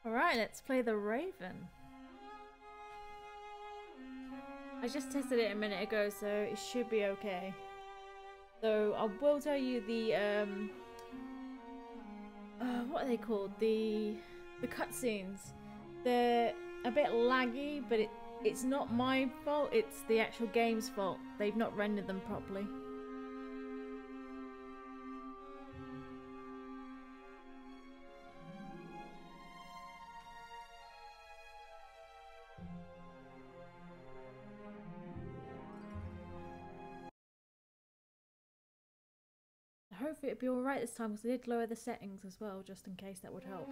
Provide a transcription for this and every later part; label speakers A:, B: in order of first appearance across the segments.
A: Alright, let's play the Raven. I just tested it a minute ago, so it should be okay. So I will tell you the what are they called? The cutscenes. They're a bit laggy, but it's not my fault, it's the actual game's fault. They've not rendered them properly. Hopefully it'll be alright this time, because I did lower the settings as well, just in case that would help.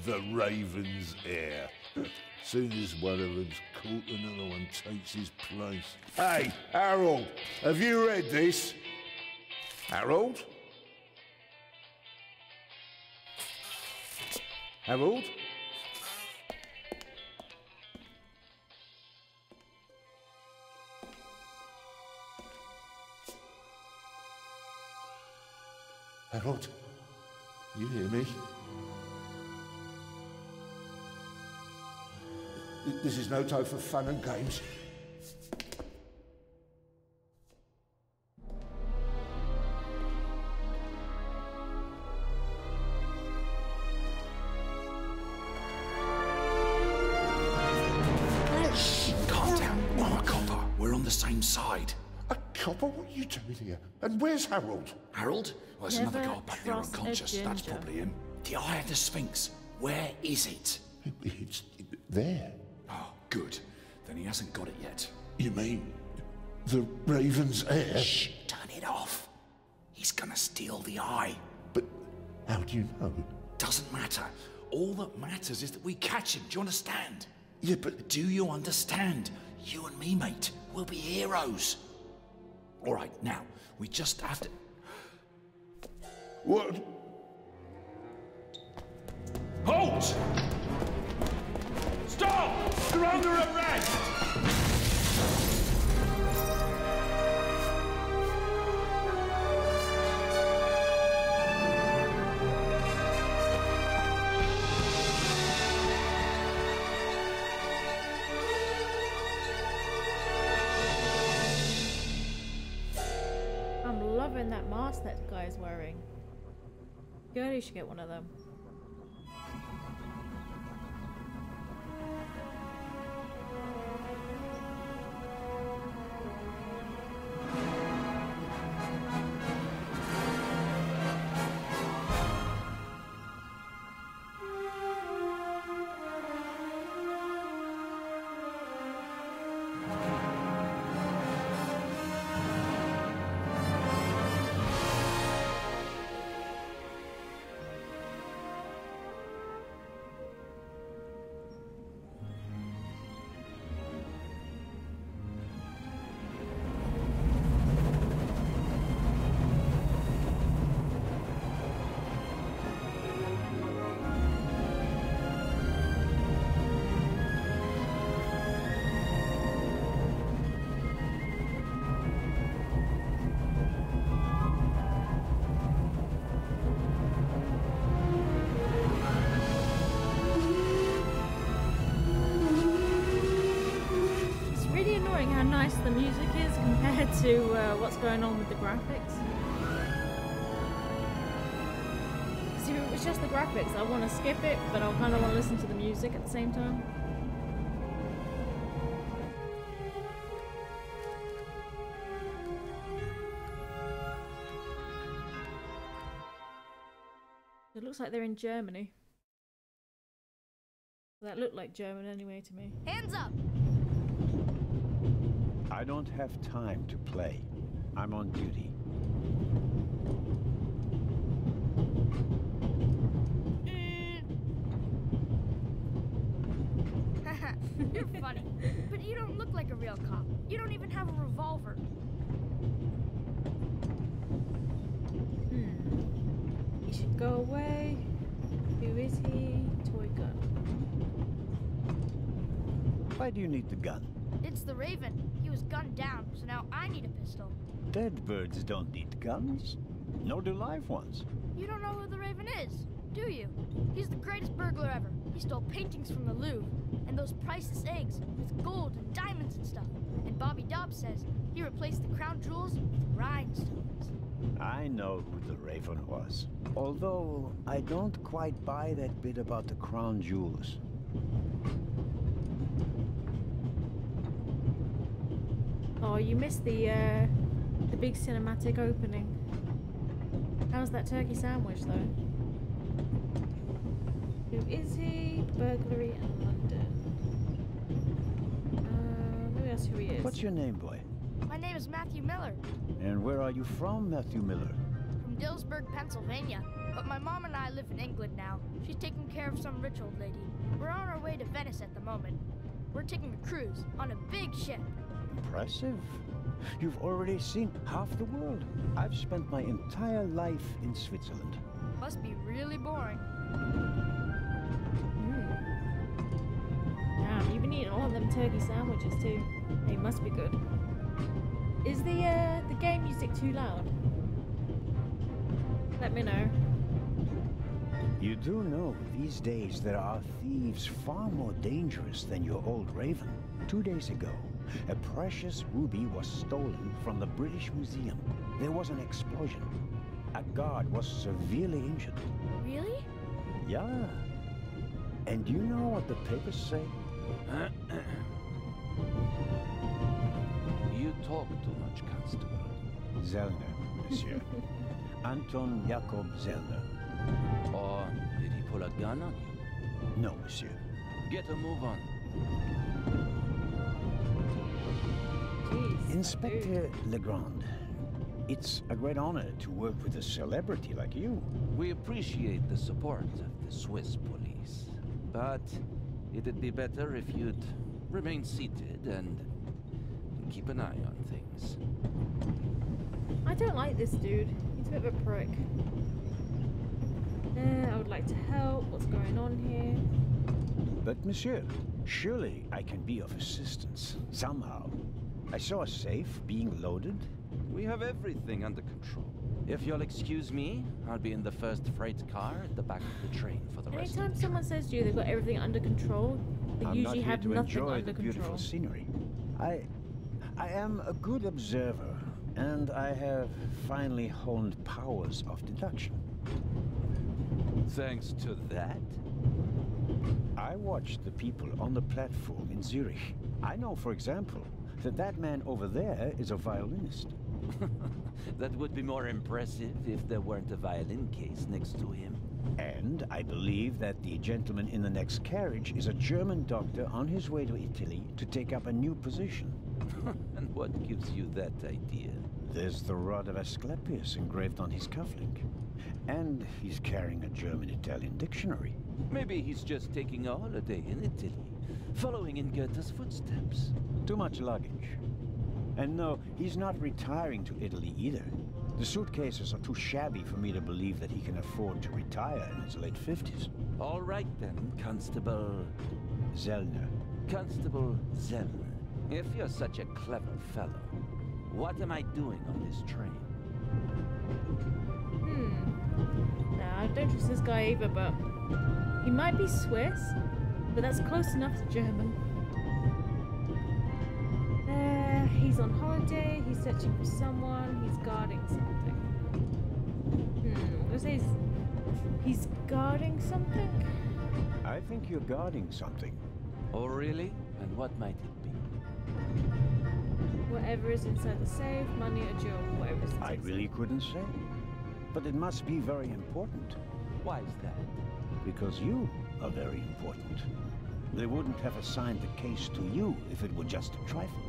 B: The Raven's heir. Soon as one of them's caught, another one takes his place. Hey, Harold, have you read this? Harold? Harold? Harold? You hear me? This is no time for fun and games.
C: Shh! Calm down. I'm a copper. We're on the same side.
B: A copper? What are you doing here? And where's Harold?
C: Harold? Well, there's another
A: Never
C: guy back there
A: trust a
C: unconscious. That's
A: ginger.
C: probably him. The Eye of the Sphinx. Where is it?
B: It's there.
C: Oh, good. Then he hasn't got it yet.
B: You mean the Raven's heir?
C: Shh! Turn it off. He's gonna steal the eye.
B: But how do you know?
C: Doesn't matter. All that matters is that we catch him. Do you understand?
B: Yeah, but
C: Do you understand? You and me, mate. We'll be heroes. All right, now, we just have to...
B: what?
D: Halt! Stop! You're under arrest!
A: I'm loving that mask that guy's wearing. Gertie should get one of them. How nice the music is compared to what's going on with the graphics. See, if it was just the graphics, I want to skip it, but I kind of want to listen to the music at the same time. looks like they're in Germany. That looked like German anyway to me.
E: Hands up!
F: I don't have time to play. I'm on duty.
E: You're funny, but you don't look like a real cop. You don't even have a revolver.
A: He should go away. Who is he? Toy gun.
F: Why do you need the gun?
E: It's the Raven. He was gunned down, so now I need a pistol.
F: Dead birds don't need guns. Nor do live ones.
E: You don't know who the Raven is, do you? He's the greatest burglar ever. He stole paintings from the Louvre, and those priceless eggs with gold and diamonds and stuff. And Bobby Dobbs says he replaced the crown jewels with rhinestones.
F: I know who the Raven was. Although, I don't quite buy that bit about the crown jewels.
A: Oh, you missed the big cinematic opening. How's that turkey sandwich, though? Who is he? Burglary in London. Let me ask who he is.
F: What's your name, boy?
E: My name is Matthew Miller,
F: And where are you from, Matthew Miller?
E: from Dillsburg, Pennsylvania. But my mom and I live in England now. She's taking care of some rich old lady. We're on our way to Venice at the moment. We're taking a cruise on a big ship.
F: Impressive. You've already seen half the world. I've spent my entire life in Switzerland.
E: Must be really boring.
A: Damn, you've been eating all of them turkey sandwiches too. They must be good. Is the game music too loud? Let me know.
F: You do know these days there are thieves far more dangerous than your old Raven. 2 days ago, a precious ruby was stolen from the British Museum. There was an explosion. A guard was severely injured.
E: Really?
F: Yeah. And do you know what the papers say?
G: You talk too much, Constable.
F: Zellner, monsieur. Anton Jakob Zellner.
G: Or did he pull a gun on you?
F: No, monsieur.
G: Get a move on.
A: Jeez.
F: Inspector Legrand, it's a great honor to work with a celebrity like you.
G: We appreciate the support of the Swiss police, but it'd be better if you'd remain seated and keep an eye on things.
A: I don't like this dude. He's a bit of a prick. I would like to help. What's going on here?
F: But monsieur, surely I can be of assistance, somehow. I saw a safe being loaded.
G: We have everything under control. If you'll excuse me, I'll be in the first freight car at the back of the train for the rest.
A: Anytime someone says to you they've got everything under control, they
F: I'm
A: usually
F: not here
A: have
F: to
A: nothing
F: enjoy
A: under
F: the beautiful
A: control.
F: scenery. I am a good observer, and I have finally honed powers of deduction.
G: Thanks to that?
F: I watched the people on the platform in Zurich. I know, for example, that that man over there is a violinist.
G: That would be more impressive if there weren't a violin case next to him.
F: And I believe that the gentleman in the next carriage is a German doctor on his way to Italy to take up a new position.
G: And what gives you that idea?
F: There's the rod of Asclepius engraved on his cufflink. And he's carrying a German-Italian dictionary.
G: Maybe he's just taking a holiday in Italy, following in Goethe's footsteps.
F: Too much luggage. And no, he's not retiring to Italy either. The suitcases are too shabby for me to believe that he can afford to retire in his late 50s.
G: All right then, Constable...
F: Zellner.
G: Constable Zellner. If you're such a clever fellow, what am I doing on this train?
A: Nah, I don't trust this guy either, but he might be Swiss, but that's close enough to German. He's on holiday, he's searching for someone, he's guarding something. I'm gonna say he's guarding something?
F: I think you're guarding something.
G: Oh really? And what might it be?
A: Whatever is inside the safe, money, a jewel, whatever is inside
F: I
A: the
F: really couldn't say. But it must be very important.
G: Why is that?
F: Because you are very important. They wouldn't have assigned the case to you if it were just a trifle.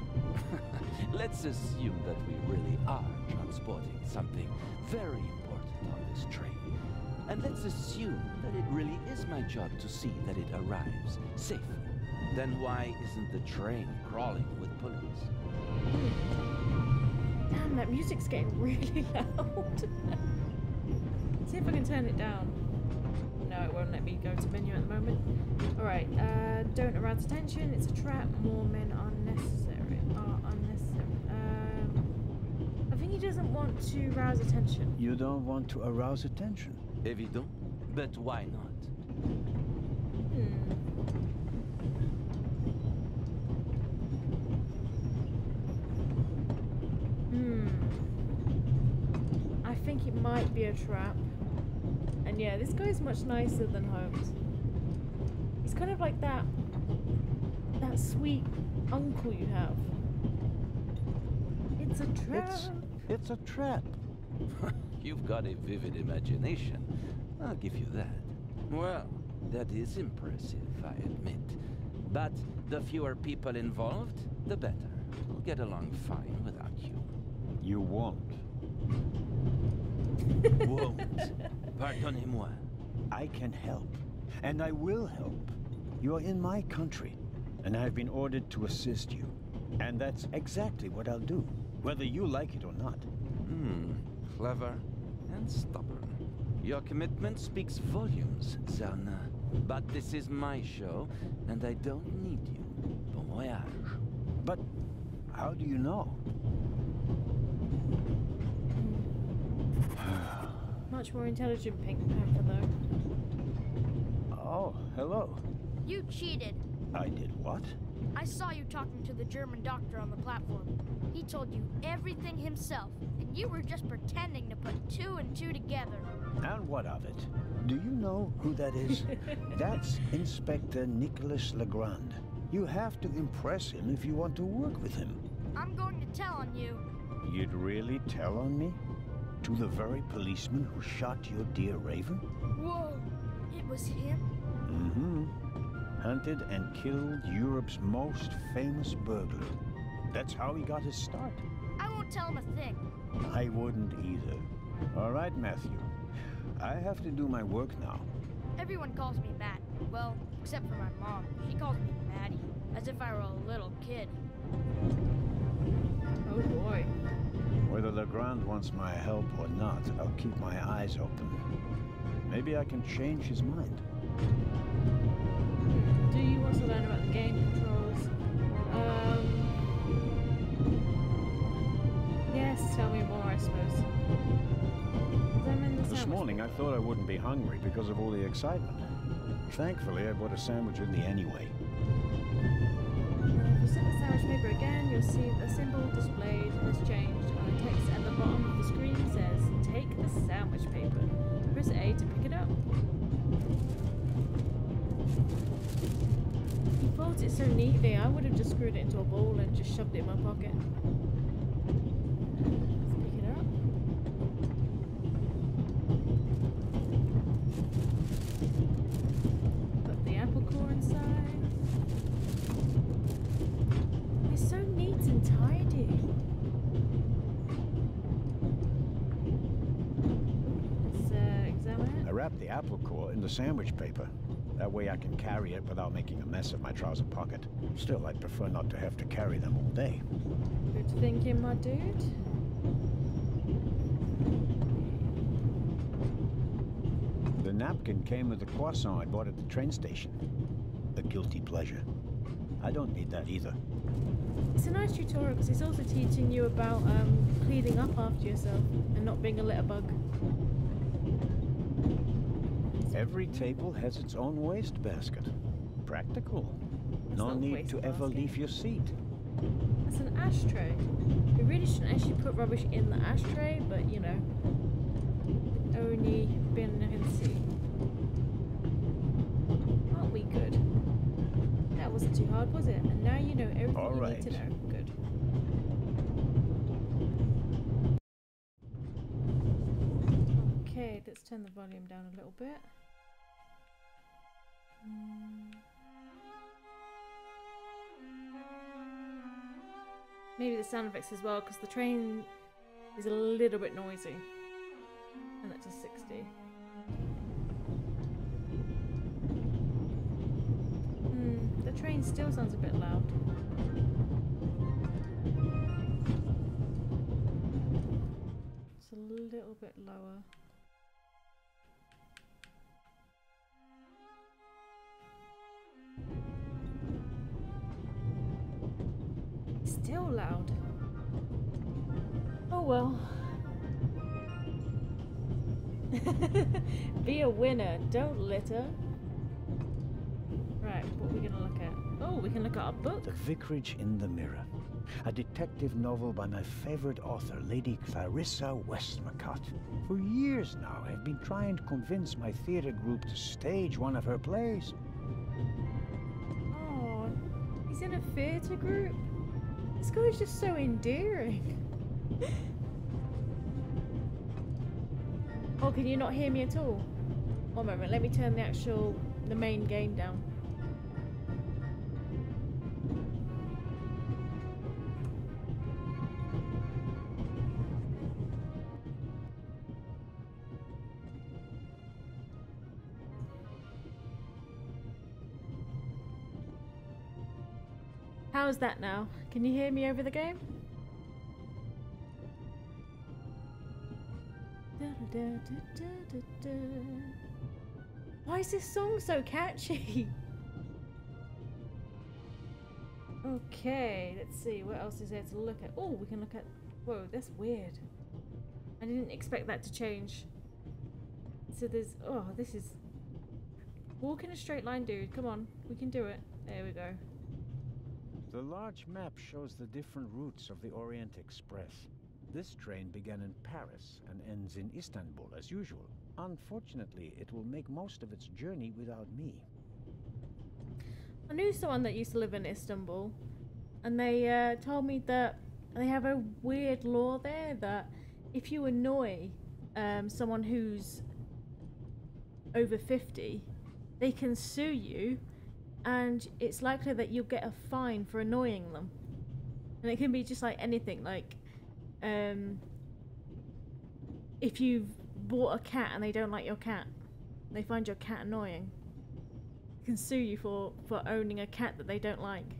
G: Let's assume that we really are transporting something very important on this train. And let's assume that it really is my job to see that it arrives safely. Then why isn't the train crawling with police?
A: Damn, that music's getting really loud. See if I can turn it down. No, it won't let me go to menu at the moment. Alright, don't arouse attention. It's a trap. More men are unnecessary. I think he doesn't want to rouse attention.
F: You don't want to arouse attention?
G: Évident, but why not?
A: I think it might be a trap. And yeah, this guy's much nicer than Holmes. He's kind of like that sweet uncle you have. It's a trap.
F: It's a trap.
G: You've got a vivid imagination. I'll give you that. Well, that is impressive, I admit. But the fewer people involved, the better. We'll get along fine without you.
F: You won't.
G: Won't. Pardonnez-moi.
F: I can help, and I will help. You are in my country, and I've been ordered to assist you. And that's exactly what I'll do, whether you like it or not.
G: Clever and stubborn. Your commitment speaks volumes, Zarna. But this is my show, and I don't need you. Bon voyage.
F: But how do you know?
A: Much more intelligent Pink Panther, though.
F: Oh, hello.
E: You cheated.
F: I did what?
E: I saw you talking to the German doctor on the platform. He told you everything himself, and you were just pretending to put two and two together.
F: And what of it? Do you know who that is? That's Inspector Nicholas Legrand. You have to impress him if you want to work with him.
E: I'm going to tell on you.
F: You'd really tell on me? To the very policeman who shot your dear Raven?
E: Whoa! It was him?
F: Mm-hmm. Hunted and killed Europe's most famous burglar. That's how he got his start.
E: I won't tell him a thing.
F: I wouldn't either. All right, Matthew. I have to do my work now.
E: Everyone calls me Matt. Well, except for my mom. She calls me Maddie, as if I were a little kid.
A: Oh boy.
F: Whether Legrand wants my help or not, I'll keep my eyes open. Maybe I can change his mind.
A: Do you want to learn about the game controls? Yes, tell me more, I suppose.
F: This morning I thought I wouldn't be hungry because of all the excitement. Thankfully, I bought a sandwich with me anyway.
A: If you set the sandwich paper again, you'll see the symbol displayed has changed, and the text at the bottom of the screen says, "Take the sandwich paper." Press A to pick it up. He folds it so neatly, I would have just screwed it into a ball and just shoved it in my pocket. Let's pick it up. Put the apple core inside. It's so neat and tidy. Let's examine it.
F: I wrapped the apple core in the sandwich paper. That way I can carry it without making a mess of my trouser pocket. Still, I'd prefer not to have to carry them all day.
A: Good thinking, my dude.
F: The napkin came with the croissant I bought at the train station. A guilty pleasure. I don't need that either.
A: It's a nice tutorial because it's also teaching you about cleaning up after yourself and not being a litterbug.
F: Every table has its own wastebasket. Practical. No need to ever leave your seat.
A: It's an ashtray. We really shouldn't actually put rubbish in the ashtray, but you know, the only bin I can see. Aren't we good? That wasn't too hard, was it? And now you know everything you need to know. Good. Okay, let's turn the volume down a little bit. Maybe the sound effects as well, because the train is a little bit noisy. And that's a 60. The train still sounds a bit loud. It's a little bit lower. Still loud. Oh well. Be a winner, don't litter. Right, what are we gonna look at? Oh, we can look at our book.
F: The Vicarage in the Mirror. A detective novel by my favorite author, Lady Clarissa Westmacott. For years now, I've been trying to convince my theater group to stage one of her plays.
A: Oh, he's in a theatre group? This guy's just so endearing. Oh, can you not hear me at all? One moment, let me turn the main game down. How's that now? Can you hear me over the game? Why is this song so catchy? Okay, let's see. What else is there to look at? Oh, we can look at... Whoa, that's weird. I didn't expect that to change. So there's... Oh, this is... Walk in a straight line, dude. Come on. We can do it. There we go.
F: The large map shows the different routes of the Orient Express. This train began in Paris and ends in Istanbul as usual. Unfortunately, it will make most of its journey without me.
A: I knew someone that used to live in Istanbul, and they told me that they have a weird law there that if you annoy someone who's over 50, they can sue you, and it's likely that you'll get a fine for annoying them. And it can be just like anything, like if you've bought a cat and they don't like your cat, they find your cat annoying, they can sue you for owning a cat that they don't like.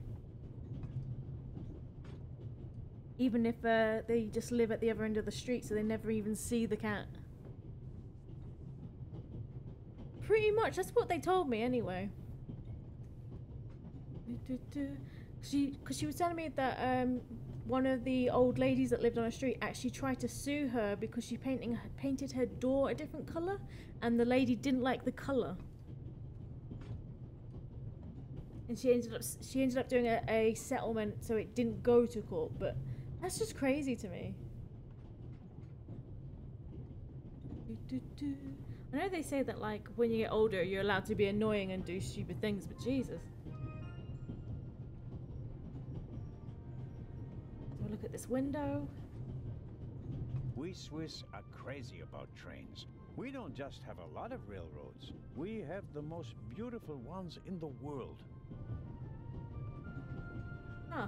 A: Even if they just live at the other end of the street, so they never even see the cat. Pretty much, that's what they told me anyway. Because she was telling me that one of the old ladies that lived on the street actually tried to sue her because she painted her door a different colour, and the lady didn't like the colour. And she ended up doing a settlement so it didn't go to court, but that's just crazy to me. I know they say that like when you get older you're allowed to be annoying and do stupid things, but Jesus. Look at this window.
F: We Swiss are crazy about trains. We don't just have a lot of railroads. We have the most beautiful ones in the world.
A: Huh.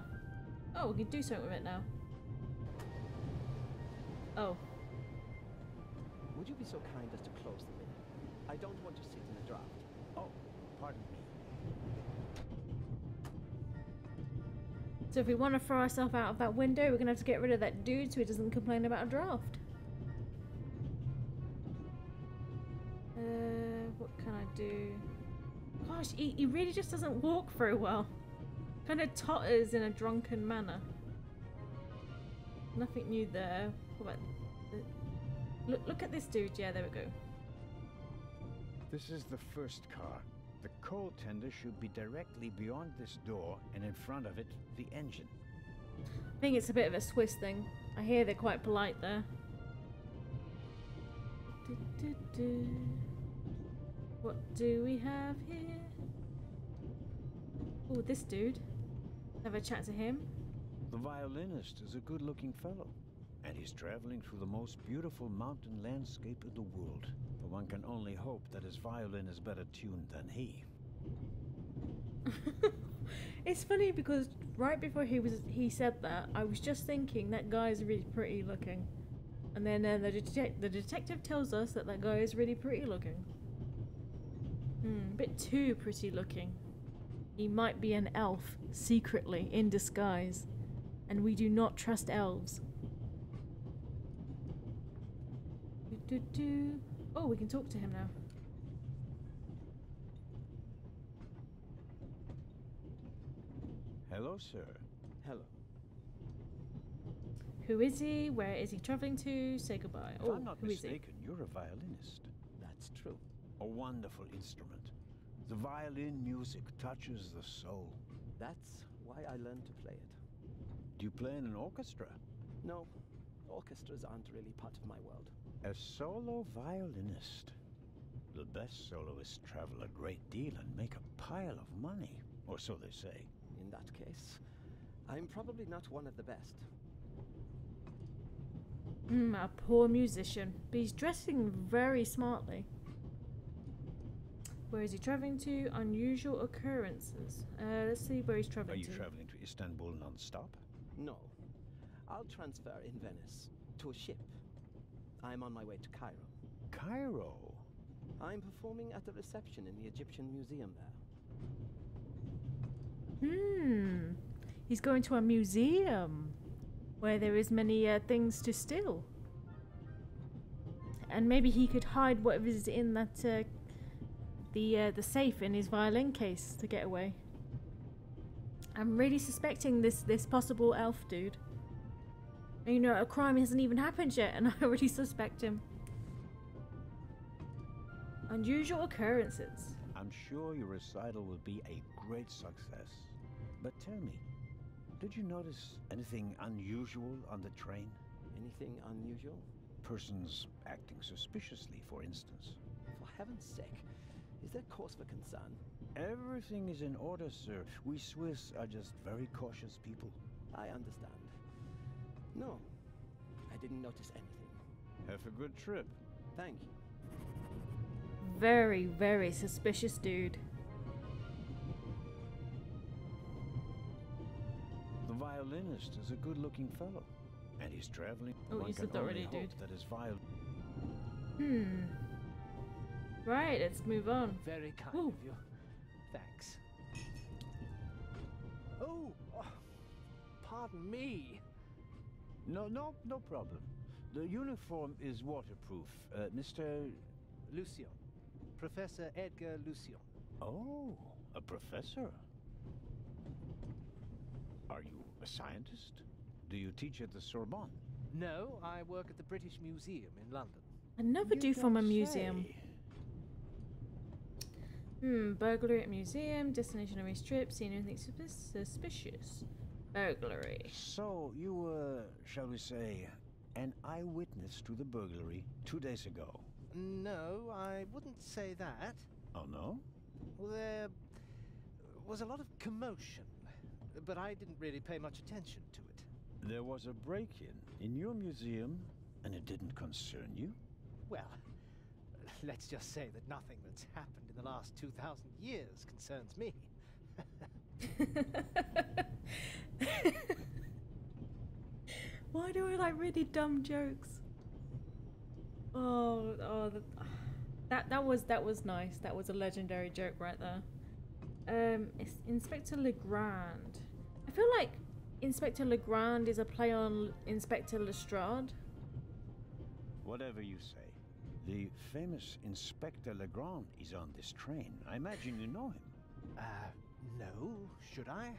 A: Oh, we can do something with it now. Oh.
G: Would you be so kind as to close the window? I don't want to sit in a draft.
F: Oh, pardon me.
A: So if we want to throw ourselves out of that window, we're going to have to get rid of that dude so he doesn't complain about a draft. What can I do? Gosh, he really just doesn't walk very well. Kind of totters in a drunken manner. Nothing new there. What about look at this dude. Yeah, there we go.
F: This is the first car. The coal tender should be directly beyond this door, and in front of it, the engine.
A: I think it's a bit of a Swiss thing. I hear they're quite polite there. What do we have here? Oh, this dude. Have a chat to him.
F: The violinist is a good-looking fellow, and he's traveling through the most beautiful mountain landscape in the world, the one can only hope that his violin is better tuned than he.
A: It's funny because right before he said that, I was just thinking that guy is really pretty looking, and then the detective tells us that guy is really pretty looking. A bit too pretty looking. He might be an elf secretly in disguise, and we do not trust elves. Oh, we can talk to him now.
F: Hello, sir.
G: Hello.
A: Who is he? Where is he traveling to? Say goodbye.
F: If I'm not
A: who is he?
F: mistaken, you're a violinist.
G: That's true.
F: A wonderful instrument. The violin music touches the soul.
G: That's why I learned to play it.
F: Do you play in an orchestra?
G: No, orchestras aren't really part of my world.
F: A solo violinist. The best soloists travel a great deal and make a pile of money, or so they say.
G: In that case, I'm probably not one of the best.
A: A poor musician, but he's dressing very smartly. Where is he traveling to? Unusual occurrences. Let's see where he's traveling to.
F: Are you traveling to Istanbul non-stop?
G: No. I'll transfer in Venice to a ship. I'm on my way to Cairo.
F: Cairo?
G: I'm performing at the reception in the Egyptian Museum there.
A: He's going to a museum where there is many things to steal. And maybe he could hide whatever is in that the safe in his violin case to get away. I'm really suspecting this possible elf dude. And, you know, a crime hasn't even happened yet, and I already suspect him. Unusual occurrences.
F: I'm sure your recital will be a great success. But tell me, did you notice anything unusual on the train?
G: Anything unusual?
F: Persons acting suspiciously, for instance.
G: For heaven's sake, is there cause for concern?
F: Everything is in order, sir. We Swiss are just very cautious people.
G: I understand. No, I didn't notice anything.
F: Have a good trip.
G: Thank you.
A: Very, very suspicious dude.
F: The violinist is a good-looking fellow, and he's traveling.
A: Oh,
F: One
A: you
F: can
A: said that
F: only
A: already,
F: hope
A: dude.
F: that his violin.
A: Right, let's move on.
H: Very kind
A: Ooh.
H: of you. Thanks. Oh, pardon me.
F: No problem. The uniform is waterproof. Mr.
H: Lucien. Professor Edgar Lucien.
F: Oh, a professor. Are you a scientist? Do you teach at the Sorbonne?
H: No, I work at the British Museum in London.
A: Another
F: You
A: dude from a
F: don't
A: museum.
F: say.
A: Burglary at museum, destination erase trip, seen anything suspicious. Burglary.
F: So you were, shall we say, an eyewitness to the burglary 2 days ago?
H: No, I wouldn't say that.
F: Oh, no?
H: Well, there was a lot of commotion, but I didn't really pay much attention to it.
F: There was a break-in in your museum, and it didn't concern you?
H: Well, let's just say that nothing that's happened in the last 2,000 years concerns me.
A: Why do I like really dumb jokes? That was nice. That was a legendary joke right there. It's Inspector Legrand. I feel like Inspector Legrand is a play on Inspector Lestrade.
F: Whatever you say. The famous Inspector Legrand is on this train. I imagine you know him.
H: No, should I?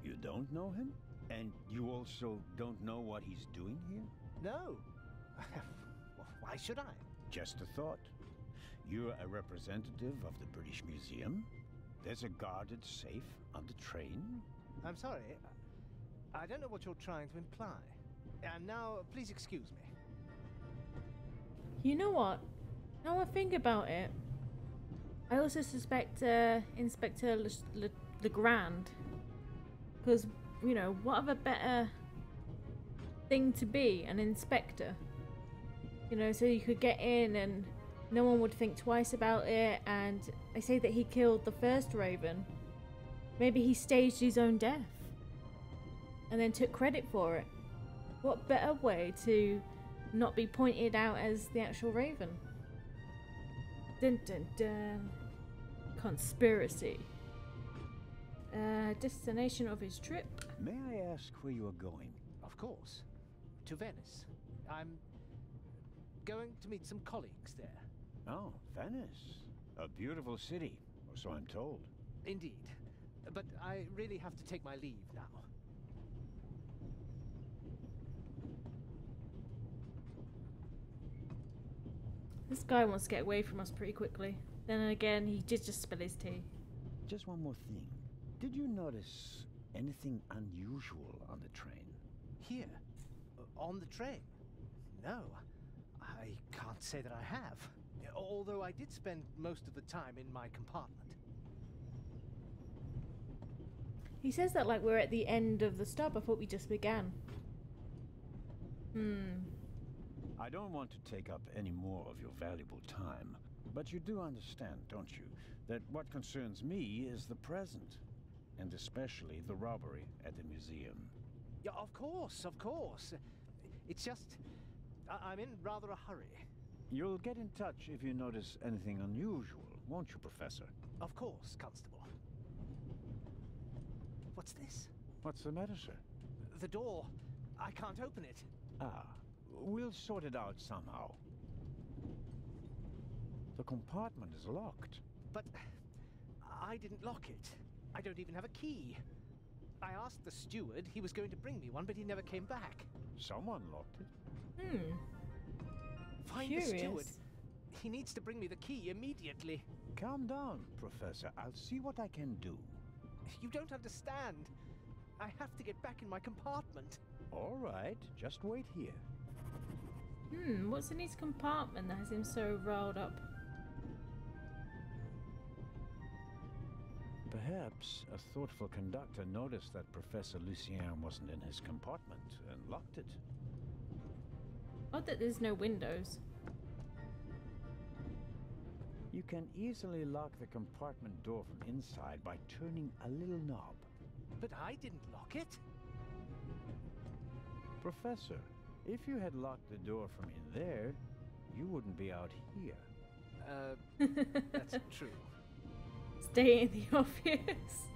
F: You don't know him? And you also don't know what he's doing here?
H: No. Well, why should I?
F: Just a thought. You're a representative of the British Museum. There's a guarded safe on the train.
H: I'm sorry. I don't know what you're trying to imply. And now, please excuse me.
A: You know what? Now I think about it, I also suspect Inspector Legrand. Because, you know, what other better thing to be, an inspector? You know, so you could get in and no one would think twice about it, and they say that he killed the first Raven. Maybe he staged his own death and then took credit for it. What better way to not be pointed out as the actual Raven? Dun dun dun. Conspiracy. Destination of his trip.
F: May I ask where you are going?
H: Of course. To Venice. I'm going to meet some colleagues there.
F: Oh, Venice. A beautiful city, or so I'm told.
H: Indeed. But I really have to take my leave now.
A: This guy wants to get away from us pretty quickly. Then again, he did just spill his tea.
F: Just one more thing. Did you notice anything unusual on the train?
H: Here? On the train? No. I can't say that I have. Although I did spend most of the time in my compartment.
A: He says that like we're at the end of the stop. I thought we just began.
F: I don't want to take up any more of your valuable time, but you do understand, don't you, that what concerns me is the present, and especially the robbery at the museum.
H: Yeah, of course, of course. It's just, I'm in rather a hurry.
F: You'll get in touch if you notice anything unusual, won't you, Professor?
H: Of course, Constable. What's this?
F: What's the matter, sir?
H: The door. I can't open it.
F: Ah, we'll sort it out somehow. The compartment is locked.
H: But I didn't lock it. I don't even have a key. I asked the steward. He was going to bring me one, but he never came back.
F: Someone locked it.
H: Find
A: Curious.
H: the steward. He needs to bring me the key immediately.
F: Calm down, Professor. I'll see what I can do.
H: You don't understand. I have to get back in my compartment.
F: All right, just wait here.
A: What's in his compartment that has him so riled up?
F: Perhaps a thoughtful conductor noticed that Professor Lucien wasn't in his compartment and locked it.
A: Odd that there's no windows.
F: You can easily lock the compartment door from inside by turning a little knob.
H: But I didn't lock it.
F: Professor, if you had locked the door from in there, you wouldn't be out here.
H: That's true.
A: Stay in the office.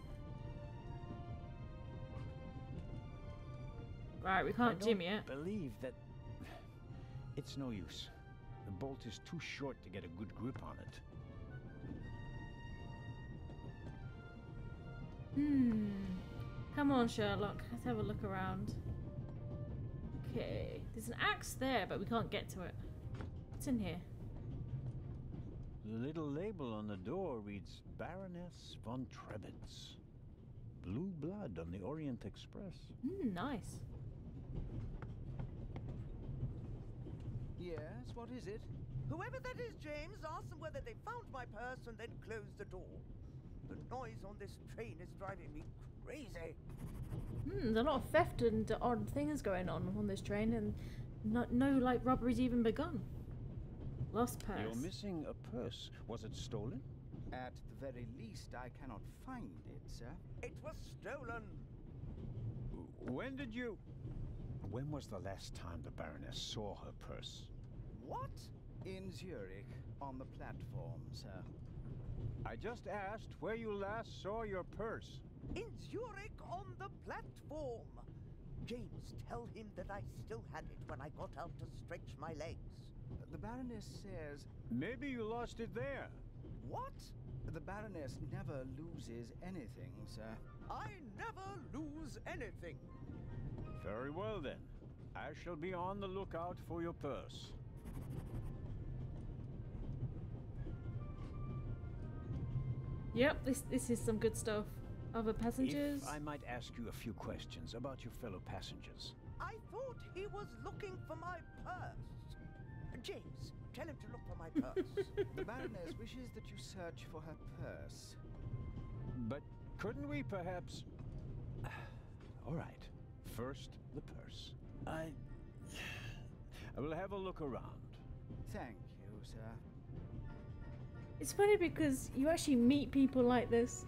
A: Right, we can't gym yet.
F: I believe that it's no use. The bolt is too short to get a good grip on it.
A: Come on, Sherlock. Let's have a look around. Okay. There's an axe there, but we can't get to it. What's in here?
F: The little label on the door reads Baroness von Trebitz. Blue blood on the Orient Express.
A: Nice.
I: Yes, what is it?
J: Whoever that is, James, ask them whether they found my purse and then closed the door. The noise on this train is driving me crazy.
A: There's a lot of theft and odd things going on this train, and no like robberies even begun. Lost purse.
F: You're missing a purse. Was it stolen?
I: At the very least, I cannot find it, sir.
J: It was stolen.
F: When was the last time the Baroness saw her purse?
J: What?
I: In Zurich, on the platform, sir.
F: I just asked where you last saw your purse.
J: In Zurich on the platform. James, tell him that I still had it when I got out to stretch my legs.
I: The Baroness says...
F: Maybe you lost it there.
J: What?
I: The Baroness never loses anything, sir.
J: I never lose anything.
F: Very well then. I shall be on the lookout for your purse.
A: Yep, this is some good stuff. Other passengers?
F: If I might ask you a few questions about your fellow passengers.
J: I thought he was looking for my purse. James, tell him to look for my purse.
I: The Baroness wishes that you search for her purse.
F: But couldn't we perhaps... All right. First, the purse. I will have a look around.
I: Thank you, sir.
A: It's funny because you actually meet people like this.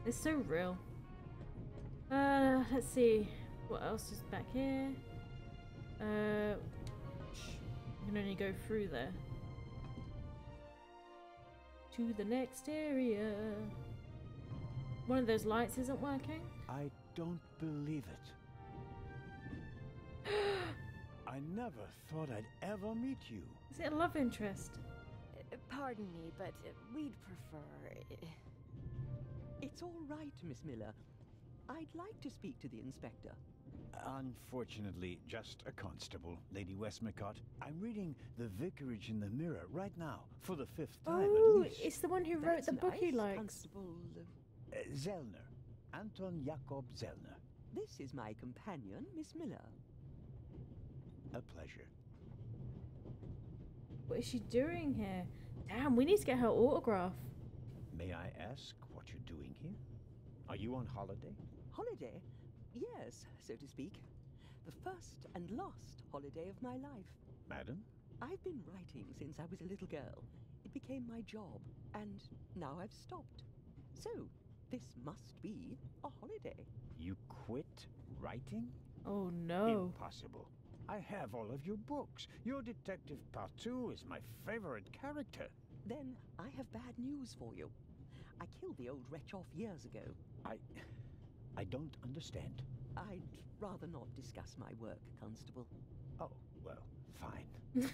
A: It's so real. Let's see. What else is back here? You can only go through there. To the next area. One of those lights isn't working.
F: I don't believe it. I never thought I'd ever meet you.
A: Is it a love interest?
K: Pardon me, but we'd prefer... It's all right, Miss Miller. I'd like to speak to the inspector.
F: Unfortunately, just a constable, Lady Westmacott. I'm reading The Vicarage in the Mirror right now, for the 5th time at
A: Oh,
F: least.
A: it's the one who wrote the book he likes.
K: Constable...
F: Zellner. Anton Jakob Zellner.
K: This is my companion, Miss Miller.
F: A pleasure.
A: What is she doing here? Damn, we need to get her autograph.
F: May I ask what you're doing here? Are you on holiday?
K: Holiday? Yes, so to speak. The first and last holiday of my life.
F: Madam?
K: I've been writing since I was a little girl. It became my job, and now I've stopped. So, this must be a holiday.
F: You quit writing?
A: Oh no.
F: Impossible. I have all of your books. Your Detective Partout is my favorite character.
K: Then I have bad news for you. I killed the old wretch off years ago.
F: I don't understand.
K: I'd rather not discuss my work, Constable.
F: Oh, well, fine.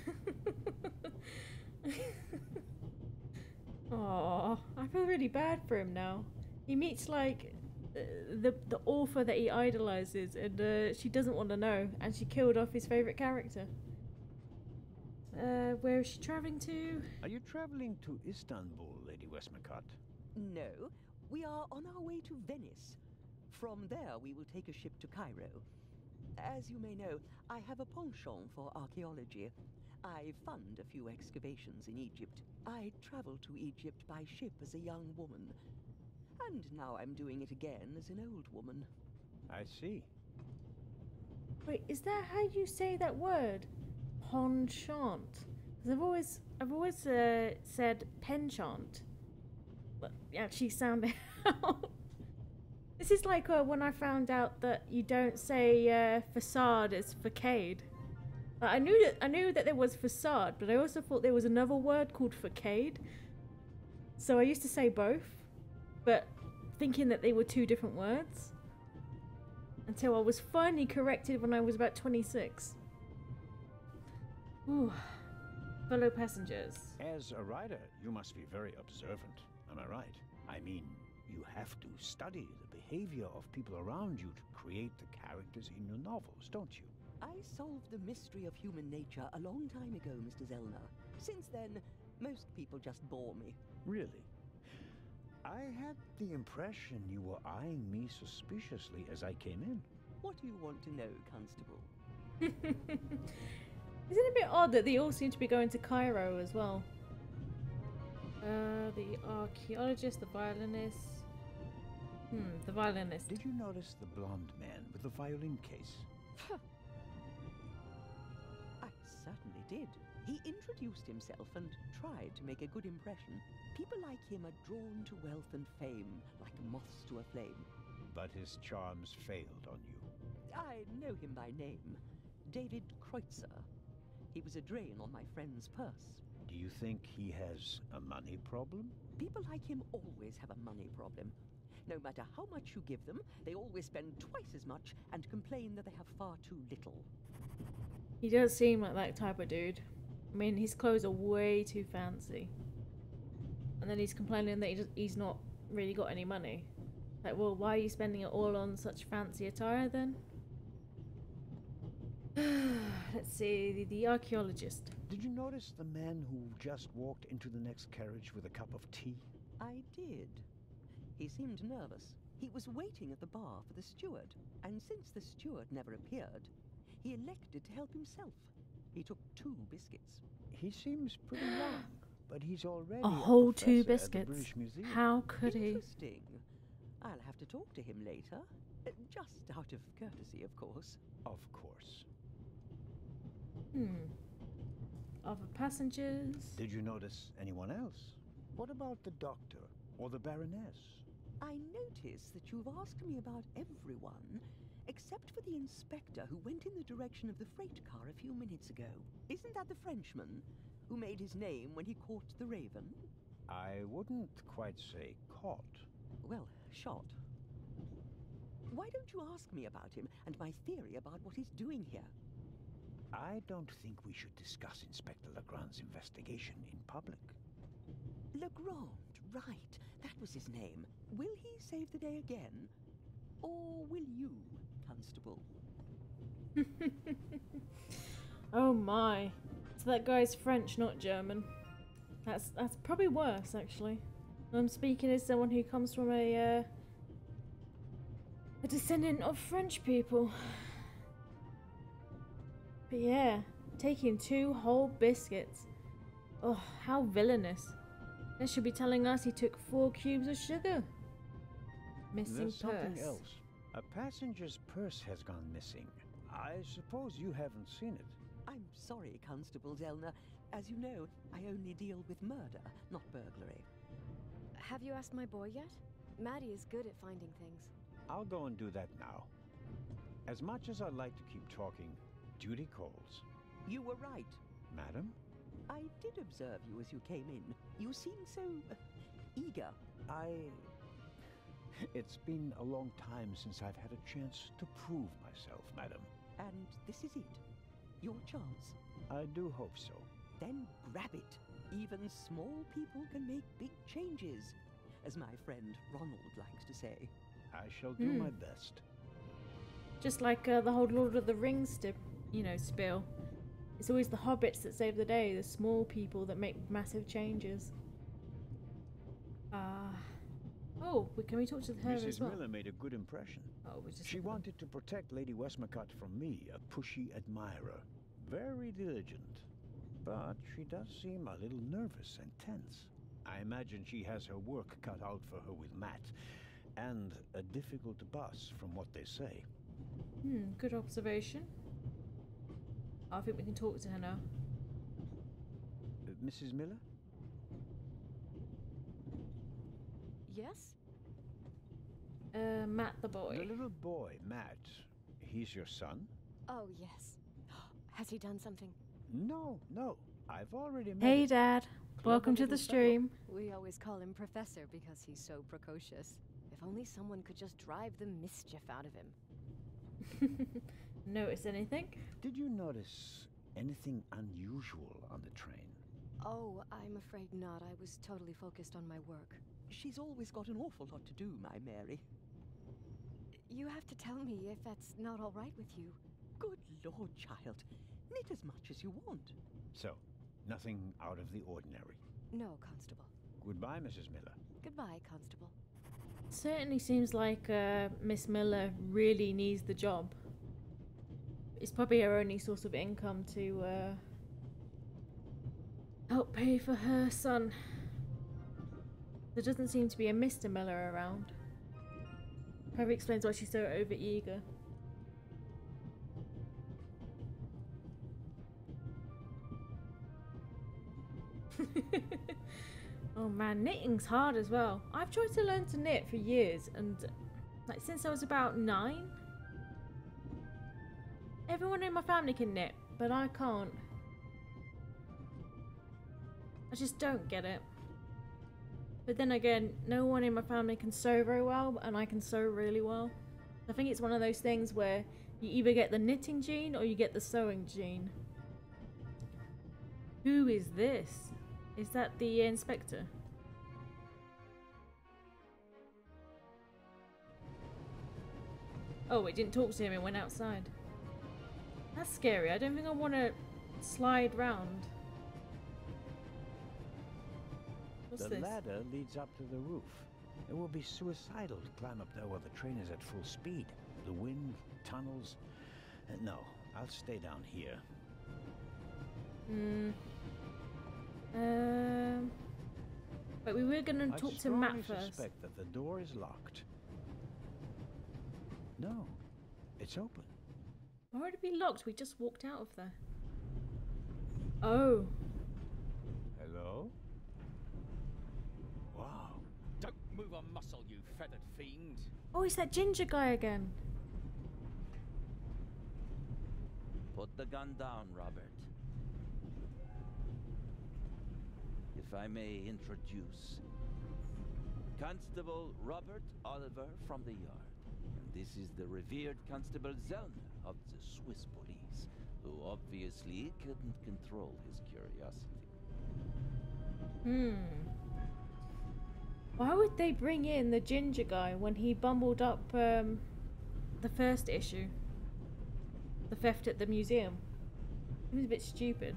A: Aww, I feel really bad for him now. He meets like the author that he idolizes, and she doesn't want to know, and she killed off his favorite character. Where is she traveling to?
F: Are you traveling to Istanbul, Lady Westmacott?
K: No, we are on our way to Venice. From there, we will take a ship to Cairo. As you may know, I have a penchant for archaeology. I fund a few excavations in Egypt. I traveled to Egypt by ship as a young woman. And now I'm doing it again as an old woman.
F: I see.
A: Wait, is that how you say that word? Penchant? Because I've always said penchant. But you actually sound it out. This is like when I found out that you don't say facade, it's facade. I knew that there was facade, but I also thought there was another word called facade. So I used to say both, but thinking that they were two different words. Until I was finally corrected when I was about 26. Ooh. Fellow passengers.
F: As a writer, you must be very observant, am I right? I mean, you have to study the behavior of people around you to create the characters in your novels, don't you?
K: I solved the mystery of human nature a long time ago, Mr. Zellner. Since then, most people just bore me.
F: Really? I had the impression you were eyeing me suspiciously as I came in.
K: What do you want to know, Constable?
A: Isn't it a bit odd that they all seem to be going to Cairo as well? The archaeologist, the violinist. The violinist.
F: Did you notice the blonde man with the violin case?
K: I certainly did. He introduced himself and tried to make a good impression. People like him are drawn to wealth and fame, like moths to a flame.
F: But his charms failed on you.
K: I know him by name. David Kreutzer. He was a drain on my friend's purse.
F: Do you think he has a money problem?
K: People like him always have a money problem. No matter how much you give them, they always spend twice as much and complain that they have far too little.
A: He does seem like that type of dude. I mean, his clothes are way too fancy. And then he's complaining that he's not really got any money. Like, well, why are you spending it all on such fancy attire then? Let's see, the archaeologist.
F: Did you notice the man who just walked into the next carriage with a cup of tea?
K: I did. He seemed nervous. He was waiting at the bar for the steward, and since the steward never appeared, he elected to help himself. He took 2 biscuits.
F: He seems pretty young, but he's already
A: a whole
F: professor
A: 2
F: at the
A: biscuits.
F: British Museum.
A: How could he?
K: Interesting. I'll have to talk to him later. Just out of courtesy, of course.
F: Of course.
A: other passengers.
F: Did you notice anyone else? What about the doctor or the Baroness?
K: I notice that you've asked me about everyone, except for the inspector who went in the direction of the freight car a few minutes ago. Isn't that the Frenchman who made his name when he caught the Raven?
F: I wouldn't quite say caught.
K: Well, shot. Why don't you ask me about him and my theory about what he's doing here?
F: I don't think we should discuss Inspector Legrand's investigation in public.
K: Legrand, right. That was his name. Will he save the day again? Or will you, Constable?
A: Oh my. So that guy's French, not German. That's probably worse, actually. I'm speaking as someone who comes from a descendant of French people. But yeah, taking 2 whole biscuits. Oh, how villainous. They should be telling us he took 4 cubes of sugar. Missing
F: There's
A: purse.
F: something else. A passenger's purse has gone missing. I suppose you haven't seen it.
K: I'm sorry, Constable Zellner. As you know, I only deal with murder, not burglary.
L: Have you asked my boy yet? Maddie is good at finding things.
F: I'll go and do that now. As much as I'd like to keep talking, duty calls.
K: You were right.
F: Madam?
K: I did observe you as you came in. You seemed so eager.
F: It's been a long time since I've had a chance to prove myself, madam.
K: And this is it? Your chance?
F: I do hope so.
K: Then grab it. Even small people can make big changes, as my friend Ronald likes to say.
F: I shall do my best.
A: Just like the whole Lord of the Rings spiel. It's always the hobbits that save the day, the small people that make massive changes. Oh, can we talk to her
F: Mrs.
A: as well?
F: Miller made a good impression.
A: Oh,
F: she wanted to protect Lady Westmacott from me, a pushy admirer. Very diligent. But she does seem a little nervous and tense. I imagine she has her work cut out for her with Matt. And a difficult boss, from what they say.
A: Good observation. I think we can talk to her now.
F: Mrs. Miller?
L: Yes?
A: Matt the boy.
F: The little boy, Matt. He's your son?
L: Oh, yes. Has he done something?
F: No. I've already met
A: Hey,
F: him.
A: Dad. Welcome to the stream.
L: We always call him Professor because he's so precocious. If only someone could just drive the mischief out of him.
A: Notice anything?
F: Did you notice anything unusual on the train?
L: Oh, I'm afraid not. I was totally focused on my work.
K: She's always got an awful lot to do, my Mary.
L: You have to tell me if that's not all right with you.
K: Good Lord, child. Knit as much as you want.
F: So, nothing out of the ordinary.
L: No, Constable.
F: Goodbye, Mrs. Miller.
L: Goodbye, Constable.
A: Certainly seems like Miss Miller really needs the job. It's probably her only source of income to help pay for her son. There doesn't seem to be a Mr. Miller around. Probably explains why she's so overeager. Oh man, knitting's hard as well. I've tried to learn to knit for years, and like since I was about 9. Everyone in my family can knit, but I can't. I just don't get it. But then again, no one in my family can sew very well, and I can sew really well. I think it's one of those things where you either get the knitting gene or you get the sewing gene. Who is this? Is that the inspector? Oh, it didn't talk to him, it went outside. That's scary. I don't think I want to slide round. What's
F: the
A: this?
F: ladder leads up to the roof. It will be suicidal to climb up there while the train is at full speed. The wind, tunnels... no, I'll stay down here.
A: But we were going to talk to Matt first.
F: I suspect that the door is locked. No, it's open.
A: Why would it be locked? We just walked out of there. Oh.
F: Hello? Wow.
M: Don't move a muscle, you feathered fiend.
A: Oh, it's that ginger guy again.
G: Put the gun down, Robert. If I may introduce Constable Robert Oliver from the Yard. And this is the revered Constable Zellner of the Swiss police, who obviously couldn't control his curiosity.
A: Why would they bring in the ginger guy when he bumbled up the first issue? The theft at the museum. It was a bit stupid.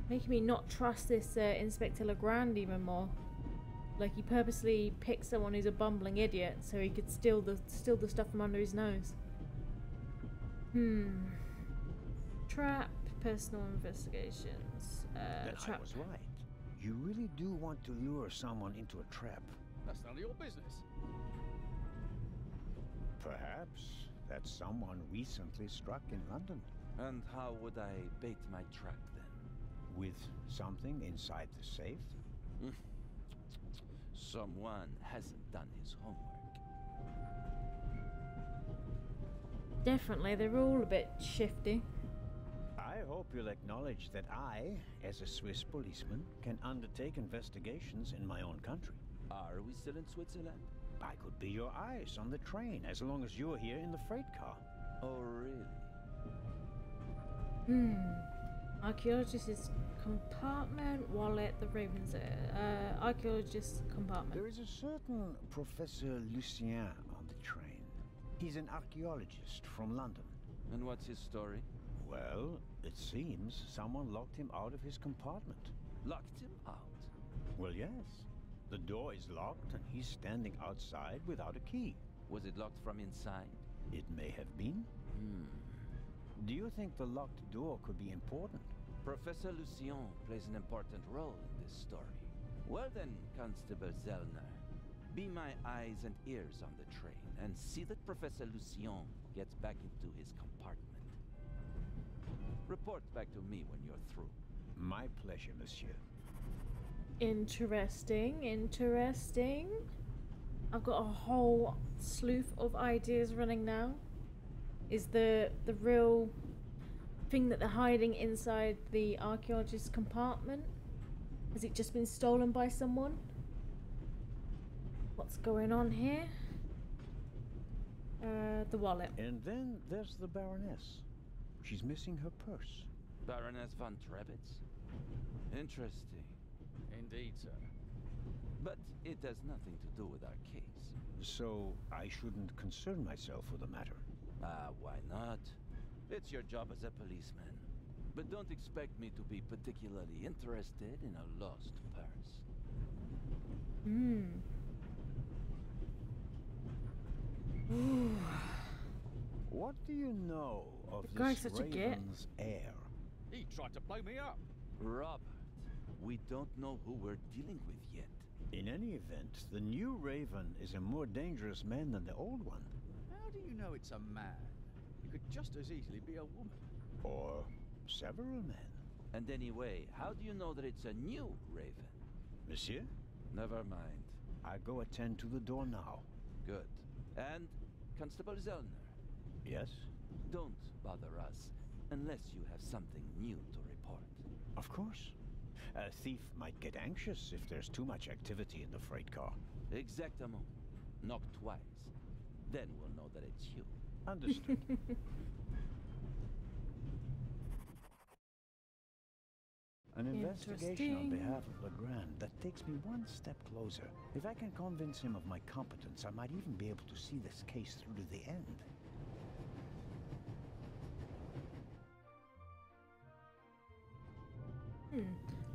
A: Making me not trust this Inspector Legrand even more. Like he purposely picked someone who's a bumbling idiot so he could steal the stuff from under his nose. Trap, personal investigations.
F: Then
A: Trap.
F: I was right. You really do want to lure someone into a trap.
M: That's none of your business.
F: Perhaps that someone recently struck in London.
G: And how would I bait my trap then?
F: With something inside the safe?
G: Someone hasn't done his homework.
A: Definitely, they're all a bit shifty.
F: I hope you'll acknowledge that I, as a Swiss policeman, can undertake investigations in my own country.
G: Are we still in Switzerland?
F: I could be your eyes on the train as long as you're here in the freight car.
G: Oh, really?
A: Archaeologist's compartment, wallet, the Raven's archaeologist's compartment.
F: There is a certain Professor Lucien on the train. He's an archaeologist from London.
G: And what's his story?
F: Well, it seems someone locked him out of his compartment.
G: Locked him out?
F: Well, yes. The door is locked and he's standing outside without a key.
G: Was it locked from inside?
F: It may have been. Do you think the locked door could be important?
G: Professor Lucien plays an important role in this story. Well then, Constable Zellner, be my eyes and ears on the train and see that Professor Lucien gets back into his compartment. Report back to me when you're through.
F: My pleasure, monsieur.
A: Interesting, interesting. I've got a whole slew of ideas running now. Is the real thing that they're hiding inside the archaeologist's compartment? Has it just been stolen by someone? What's going on here? The wallet.
F: And then there's the Baroness. She's missing her purse.
G: Baroness von Trebitz? Interesting.
M: Indeed, sir.
G: But it has nothing to do with our case.
F: So I shouldn't concern myself with the matter.
G: Why not? It's your job as a policeman. But don't expect me to be particularly interested in a lost purse.
F: What do you know of
A: The guy's
F: this
A: such a git.
F: Raven's heir?
M: He tried to blow me up.
G: Robert, we don't know who we're dealing with yet.
F: In any event, the new Raven is a more dangerous man than the old one.
M: How do you know it's a man? It could just as easily be a woman.
F: Or several men.
G: And anyway, how do you know that it's a new Raven?
F: Monsieur?
G: Never mind.
F: I go attend to the door now.
G: Good. And Constable Zellner?
F: Yes?
G: Don't bother us unless you have something new to report.
F: Of course. A thief might get anxious if there's too much activity in the freight car.
G: Exactement. Knock twice. Then we'll know that it's you.
F: Understood. An investigation on behalf of Legrand that takes me one step closer. If I can convince him of my competence, I might even be able to see this case through to the end.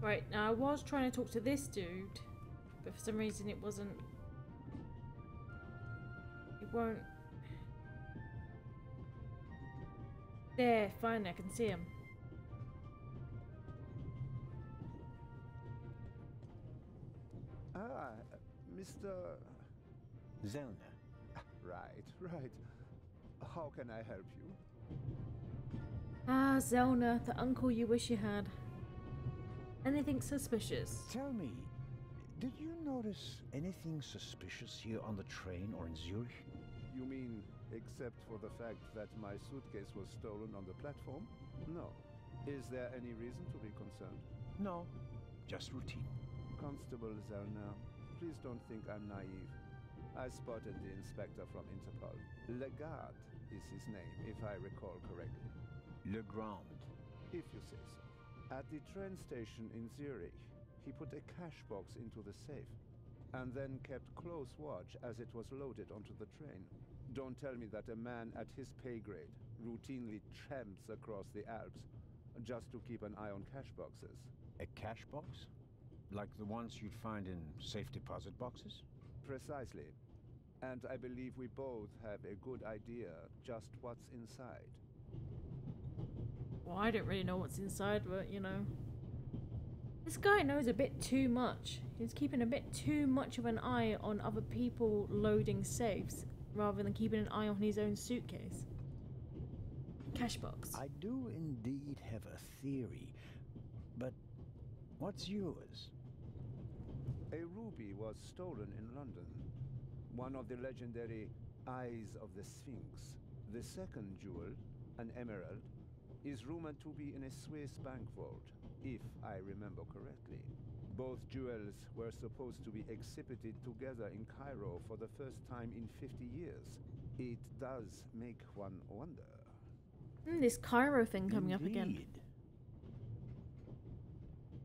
A: Right, now I was trying to talk to this dude, but for some reason it wasn't... It won't... There, finally I can see him.
N: Mr...
F: Zellner.
N: Right. How can I help you?
A: Ah, Zelna, the uncle you wish you had. Anything suspicious?
F: Tell me, did you notice anything suspicious here on the train or in Zurich?
N: You mean, except for the fact that my suitcase was stolen on the platform? No. Is there any reason to be concerned?
F: No, just routine.
N: Constable Zelna, please don't think I'm naive. I spotted the inspector from Interpol. Legarde is his name, if I recall correctly.
F: Legrand.
N: If you say so. At the train station in Zurich, he put a cash box into the safe, and then kept close watch as it was loaded onto the train. Don't tell me that a man at his pay grade routinely tramps across the Alps just to keep an eye on cash boxes.
F: A cash box? Like the ones you'd find in safe deposit boxes?
N: Precisely. And I believe we both have a good idea just what's inside.
A: Well, I don't really know what's inside, but you know. This guy knows a bit too much. He's keeping a bit too much of an eye on other people loading safes, rather than keeping an eye on his own suitcase. Cash box.
F: I do indeed have a theory, but what's yours?
N: A ruby was stolen in London. One of the legendary Eyes of the Sphinx. The second jewel, an emerald, is rumored to be in a Swiss bank vault, if I remember correctly. Both jewels were supposed to be exhibited together in Cairo for the first time in 50 years. It does make one wonder.
A: This Cairo thing coming up again.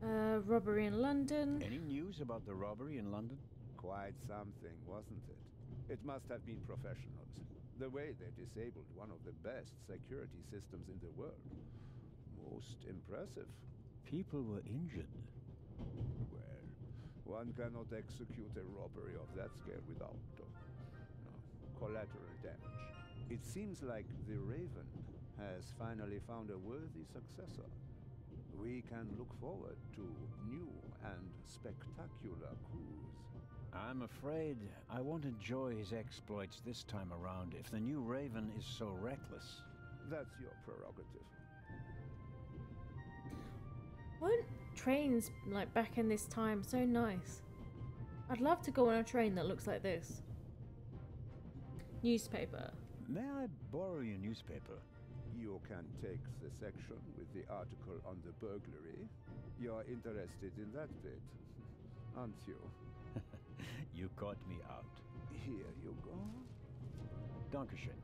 A: Robbery in London.
F: Any news about the robbery in London?
N: Quite something, wasn't it? It must have been professionals. The way they disabled one of the best security systems in the world. Most impressive.
F: People were injured.
N: Well, one cannot execute a robbery of that scale without collateral damage. It seems like the Raven has finally found a worthy successor. We can look forward to new and spectacular coups.
F: I'm afraid I won't enjoy his exploits this time around if the new Raven is so reckless.
N: That's your prerogative.
A: Weren't trains, like, back in this time so nice? I'd love to go on a train that looks like this. Newspaper.
F: May I borrow your newspaper?
N: You can take the section with the article on the burglary. You're interested in that bit, aren't you?
F: You caught me out.
N: Here you go.
F: Dankeschön.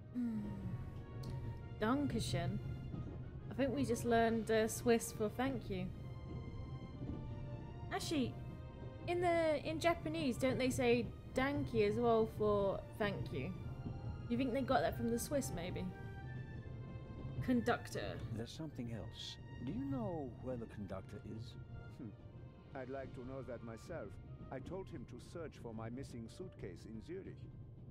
A: Dankeschön? I think we just learned Swiss for thank you. Actually, in Japanese, don't they say danki as well for thank you? You think they got that from the Swiss, maybe? Conductor.
F: There's something else. Do you know where the conductor is?
N: I'd like to know that myself. I told him to search for my missing suitcase in Zurich.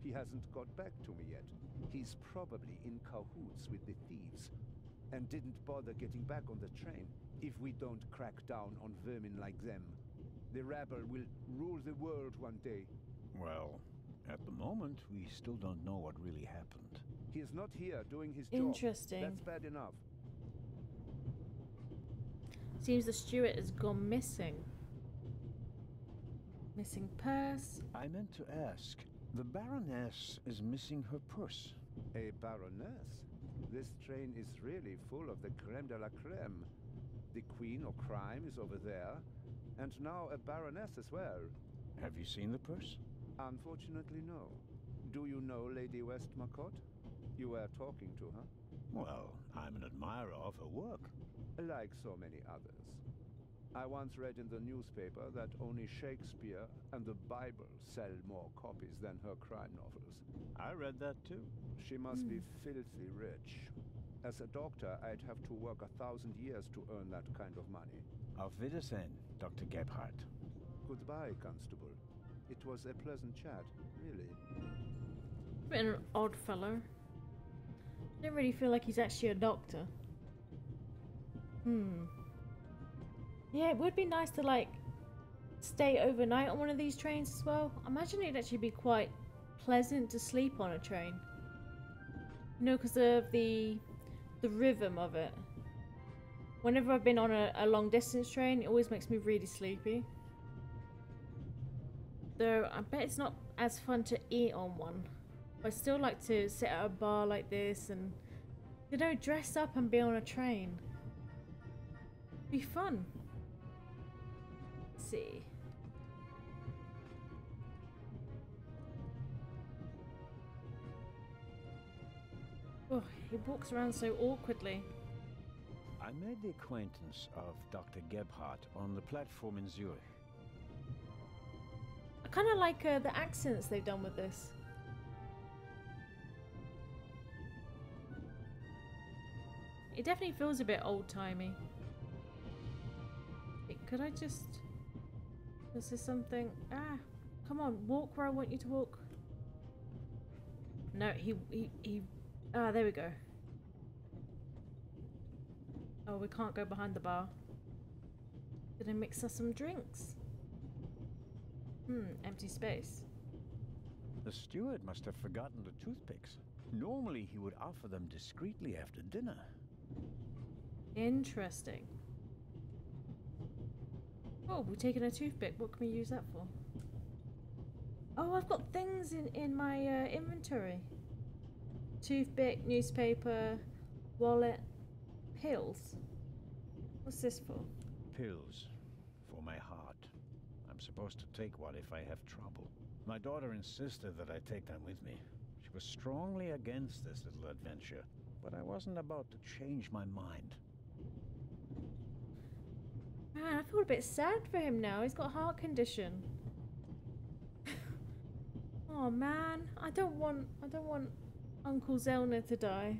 N: He hasn't got back to me yet. He's probably in cahoots with the thieves, and didn't bother getting back on the train. If we don't crack down on vermin like them, the rabble will rule the world one day.
F: Well, at the moment, we still don't know what really happened.
N: He is not here doing his job.
A: Interesting.
N: That's bad enough.
A: Seems the steward has gone missing. Missing purse.
F: I meant to ask. The Baroness is missing her purse.
N: A Baroness? This train is really full of the creme de la creme. The Queen of Crime is over there, and now a Baroness as well.
F: Have you seen the purse?
N: Unfortunately, no. Do you know Lady Westmacott? You were talking to her?
F: Well, I'm an admirer of her work.
N: Like so many others. I once read in the newspaper that only Shakespeare and the Bible sell more copies than her crime novels.
F: I read that too.
N: She must be filthy rich. As a doctor, I'd have to work 1,000 years to earn that kind of money.
F: Auf Wiedersehen, Dr. Gebhardt.
N: Goodbye, Constable. It was a pleasant chat, really.
A: Bit an odd fellow. Don't really feel like he's actually a doctor. Yeah, it would be nice to, like, stay overnight on one of these trains as well. I imagine it'd actually be quite pleasant to sleep on a train. You know, because of the rhythm of it. Whenever I've been on a long distance train, it always makes me really sleepy. Though I bet it's not as fun to eat on one. I still like to sit at a bar like this and, you know, dress up and be on a train. Be fun. Let's see. Oh, he walks around so awkwardly.
F: I made the acquaintance of Dr. Gebhardt on the platform in Zurich.
A: I kind of like the accents they've done with this. It definitely feels a bit old-timey. Could I just... Is there something... Ah, come on, walk where I want you to walk. No, he... Ah, there we go. Oh, we can't go behind the bar. Gonna mix us some drinks. Empty space.
F: The steward must have forgotten the toothpicks. Normally he would offer them discreetly after dinner.
A: Interesting. Oh, we're taking a toothpick. What can we use that for? Oh, I've got things in my inventory. Toothpick, newspaper, wallet, pills. What's this for?
F: Pills. For my heart. I'm supposed to take one if I have trouble. My daughter insisted that I take them with me. She was strongly against this little adventure, but I wasn't about to change my mind.
A: Man, I feel a bit sad for him now. He's got a heart condition. Oh man, I don't want Uncle Zellner to die.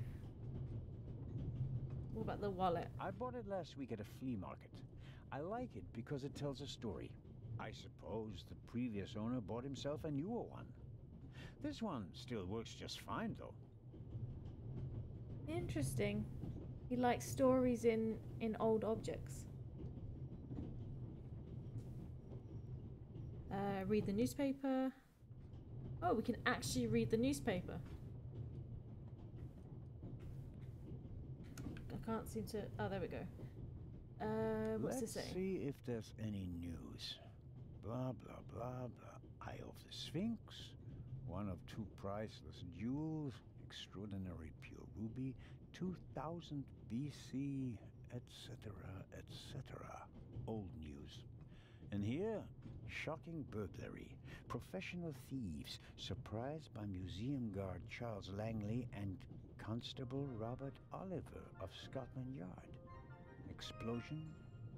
A: What about the wallet?
F: I bought it last week at a flea market. I like it because it tells a story. I suppose the previous owner bought himself a newer one. This one still works just fine though.
A: Interesting. He likes stories in old objects. Read the newspaper. Oh, we can actually read the newspaper. I can't seem to... Oh, there we go. What's this say?
F: Let's see if there's any news. Blah, blah, blah, blah. Eye of the Sphinx. One of two priceless jewels. Extraordinary pure ruby. 2000 BC, etc., etc. Old news. And here, shocking burglary. Professional thieves surprised by museum guard Charles Langley and Constable Robert Oliver of Scotland Yard. Explosion.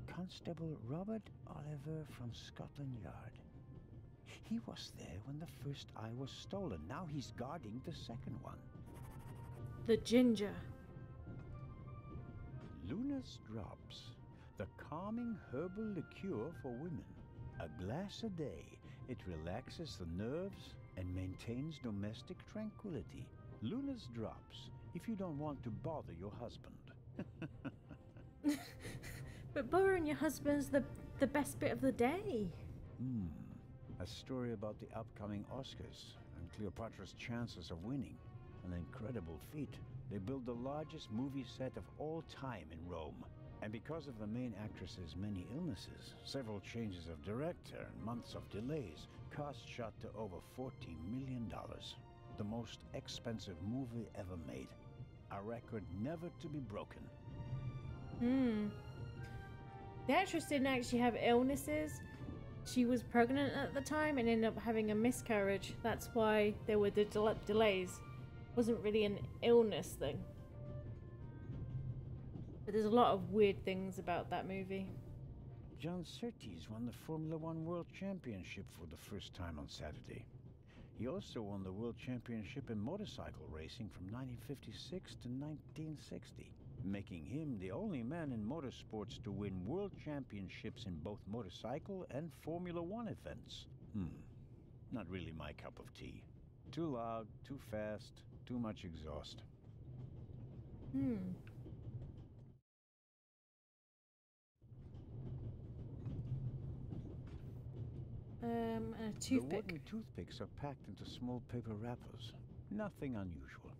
F: Constable Robert Oliver from Scotland Yard. He was there when the first eye was stolen. Now he's guarding the second one.
A: The ginger.
F: Luna's Drops. The calming herbal liqueur for women. A glass a day. It relaxes the nerves and maintains domestic tranquility. Luna's Drops. If you don't want to bother your husband.
A: But bothering your husband's the best bit of the day.
F: A story about the upcoming Oscars and Cleopatra's chances of winning. An incredible feat. They built the largest movie set of all time in Rome. And because of the main actress's many illnesses, several changes of director and months of delays, costs shot to over $14 million. The most expensive movie ever made. A record never to be broken.
A: The actress didn't actually have illnesses. She was pregnant at the time and ended up having a miscarriage. That's why there were the delays. It wasn't really an illness thing. But there's a lot of weird things about that movie.
F: John Surtees won the Formula One World Championship for the first time on Saturday. He also won the World Championship in motorcycle racing from 1956 to 1960, making him the only man in motorsports to win world championships in both motorcycle and Formula One events. Not really my cup of tea. Too loud, too fast, too much exhaust.
A: And a toothpick.
F: The wooden toothpicks are packed into small paper wrappers. Nothing unusual.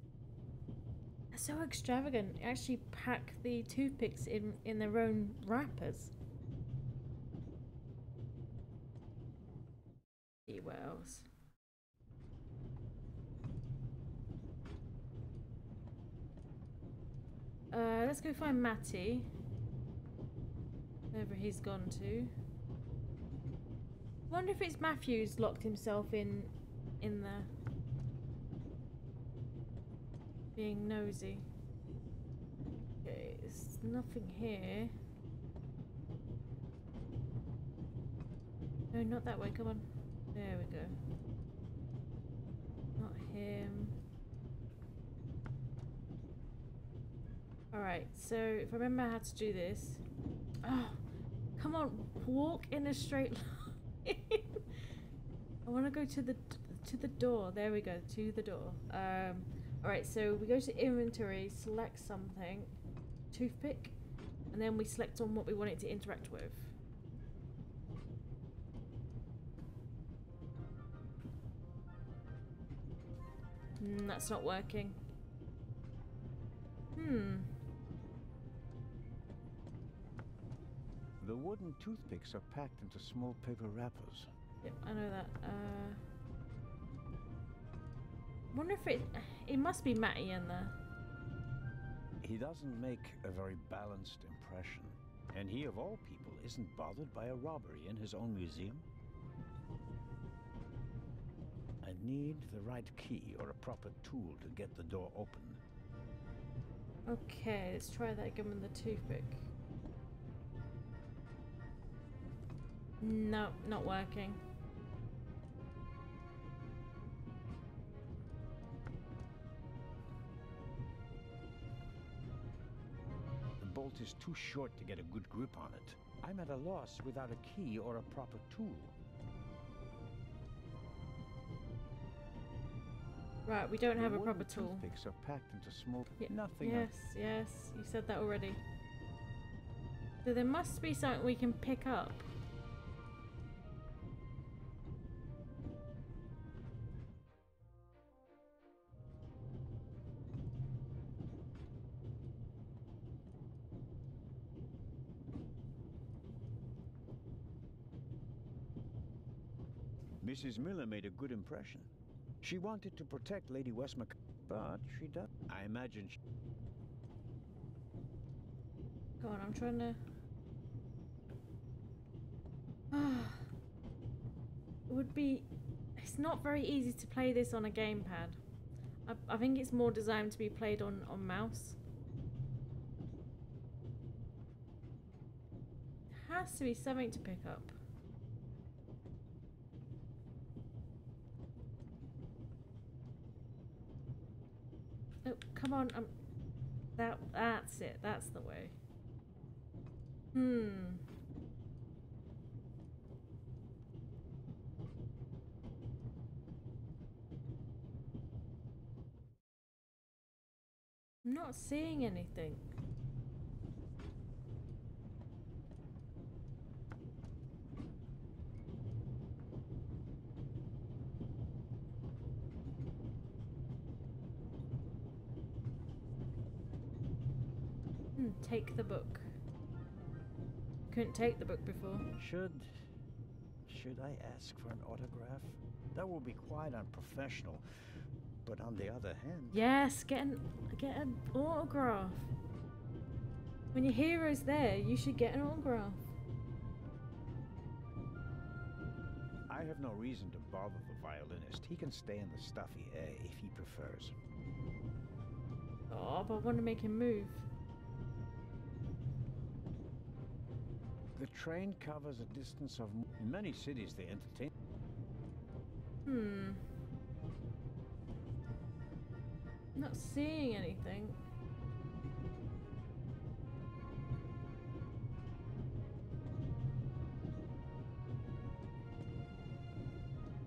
A: A So extravagant. Actually pack the toothpicks in their own wrappers. See what else. Let's go find Matty. Wherever he's gone to. Wonder if it's Matthew's locked himself in there. Being nosy. Okay, there's nothing here. No, not that way, come on. There we go. Not him. Alright, so if I remember how to do this. Oh, come on, walk in a straight line. I want to go to the door. There we go, to the door. Alright, so we go to inventory, select something, toothpick, and then we select on what we want it to interact with. That's not working.
F: The wooden toothpicks are packed into small paper wrappers.
A: Yep, I know that. Wonder if it must be Matty in there.
F: He doesn't make a very balanced impression. And he, of all people, isn't bothered by a robbery in his own museum. I need the right key or a proper tool to get the door open.
A: Okay, let's try that again with the toothpick. No, not working.
F: The bolt is too short to get a good grip on it. I'm at a loss without a key or a proper tool.
A: Right, we don't have a proper tool.
F: Toothpicks are packed into small.
A: Nothing. Yes, yes, you said that already. So there must be something we can pick up.
F: Mrs. Miller made a good impression. She wanted to protect Lady Westmacott, but she does. I imagine she...
A: Go on, I'm trying to... It would be... It's not very easy to play this on a gamepad. I think it's more designed to be played on mouse. There has to be something to pick up. Oh, come on, that's it, that's the way. I'm not seeing anything. Take the book. Couldn't take the book before.
F: Should I ask for an autograph? That will be quite unprofessional. But on the other hand...
A: Yes, get an autograph. When your hero's there, you should get an autograph.
F: I have no reason to bother the violinist. He can stay in the stuffy if he prefers.
A: Oh, but I want to make him move.
F: The train covers a distance of... In many cities, they entertain...
A: Not seeing anything.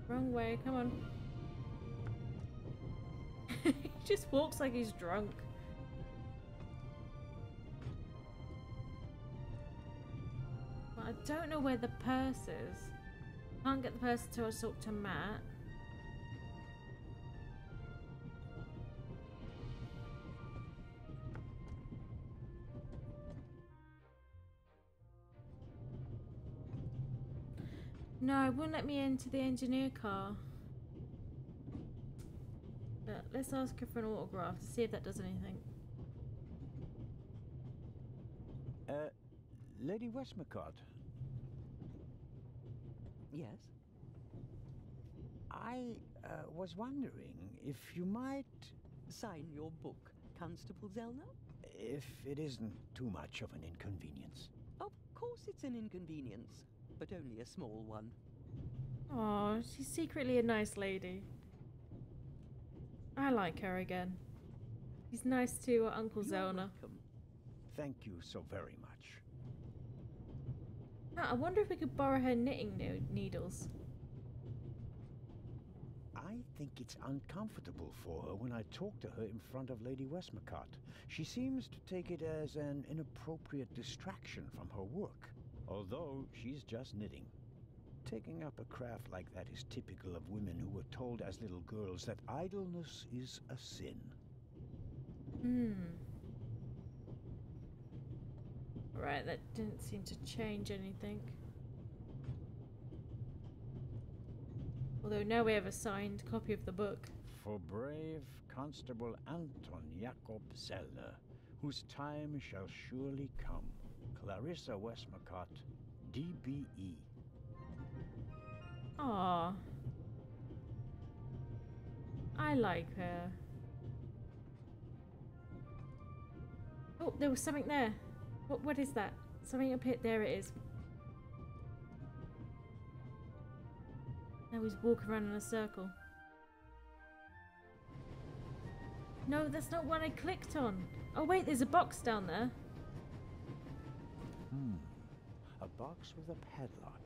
A: Wrong way, come on. He just walks like he's drunk. But I don't know where the purse is. Can't get the purse until I talk to Matt. No, it wouldn't let me into the engineer car. But let's ask her for an autograph to see if that does anything.
F: Lady Westmacott.
K: Yes?
F: I was wondering if you might...
K: Sign your book, Constable Zellner?
F: If it isn't too much of an inconvenience.
K: Of course it's an inconvenience, but only a small one.
A: Oh, she's secretly a nice lady. I like her again. She's nice to Uncle Zellner.
F: Thank you so very much.
A: I wonder if we could borrow her knitting needles.
F: I think it's uncomfortable for her when I talk to her in front of Lady Westmacott. She seems to take it as an inappropriate distraction from her work, although she's just knitting. Taking up a craft like that is typical of women who were told as little girls that idleness is a sin.
A: Right, that didn't seem to change anything. Although now we have a signed copy of the book.
F: For brave Constable Anton Jakob Zellner, whose time shall surely come. Clarissa Westmacott, DBE.
A: Aww. I like her. Oh, there was something there. What is that? Something up here. There it is. Now he's walking around in a circle. No, that's not what I clicked on. Oh wait, there's a box down there.
F: A box with a padlock.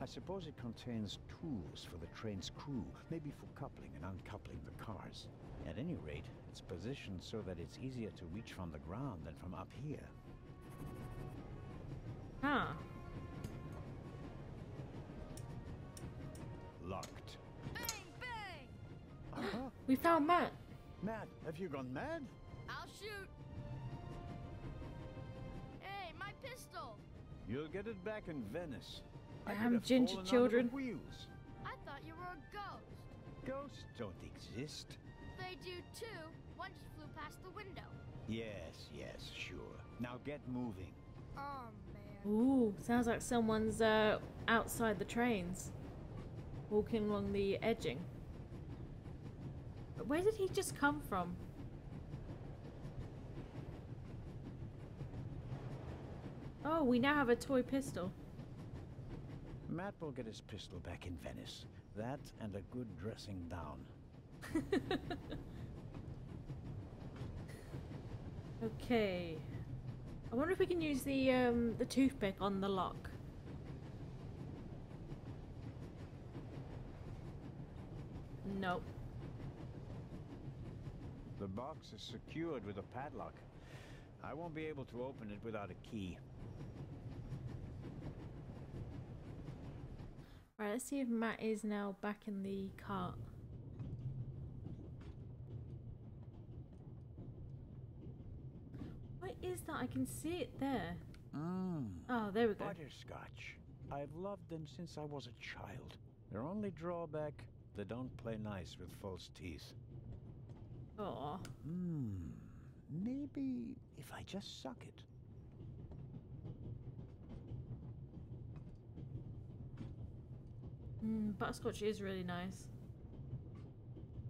F: I suppose it contains tools for the train's crew, maybe for coupling and uncoupling the cars. At any rate, it's positioned so that it's easier to reach from the ground than from up here.
A: Huh.
F: Locked.
E: Bang, bang!
A: We found Matt.
F: Matt, have you gone mad?
E: I'll shoot. Hey, my pistol!
F: You'll get it back in Venice. I could
A: Damn
F: have
A: ginger
F: fallen
A: children.
F: under the wheels.
E: I thought you were a ghost.
F: Ghosts don't exist.
E: They do too. One just flew past the window.
F: Yes, sure. Now get moving.
E: Oh, man.
A: Ooh, sounds like someone's outside the trains. Walking along the edging. But where did he just come from? Oh, we now have a toy pistol.
F: Matt will get his pistol back in Venice. That and a good dressing down.
A: Okay. I wonder if we can use the toothpick on the lock. Nope.
F: The box is secured with a padlock. I won't be able to open it without a key.
A: Right, let's see if Matt is now back in the cart. What is that? I can see it there. Oh, there we go.
F: Butterscotch. I've loved them since I was a child. Their only drawback, they don't play nice with false teeth.
A: Oh.
F: Maybe if I just suck it.
A: Butterscotch is really nice.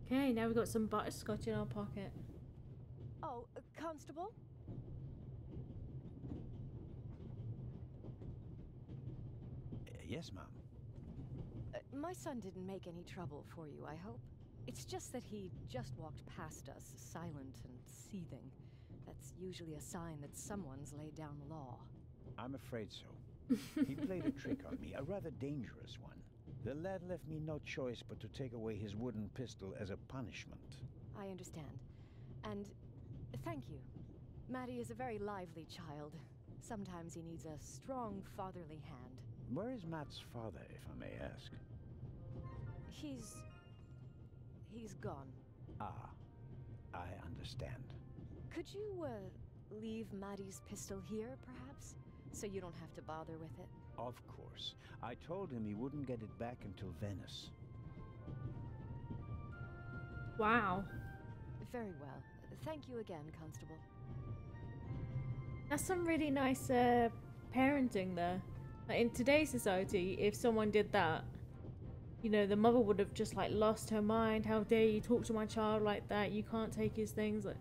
A: Okay, now we've got some butterscotch in our pocket.
L: Oh, Constable?
F: Yes, ma'am.
L: My son didn't make any trouble for you, I hope. It's just that he just walked past us, silent and seething. That's usually a sign that someone's laid down the law.
F: I'm afraid so. He played a trick on me, a rather dangerous one. The lad left me no choice but to take away his wooden pistol as a punishment.
L: I understand. And thank you. Maddie is a very lively child. Sometimes he needs a strong fatherly hand.
F: Where is Matt's father, if I may ask?
L: He's gone.
F: Ah, I understand.
L: Could you, leave Maddie's pistol here, perhaps? So you don't have to bother with it?
F: Of course. I told him he wouldn't get it back until Venice.
A: Wow.
L: Very well. Thank you again, Constable.
A: That's some really nice parenting there. Like in today's society, if someone did that, you know, the mother would have just like lost her mind. How dare you talk to my child like that? You can't take his things. Like,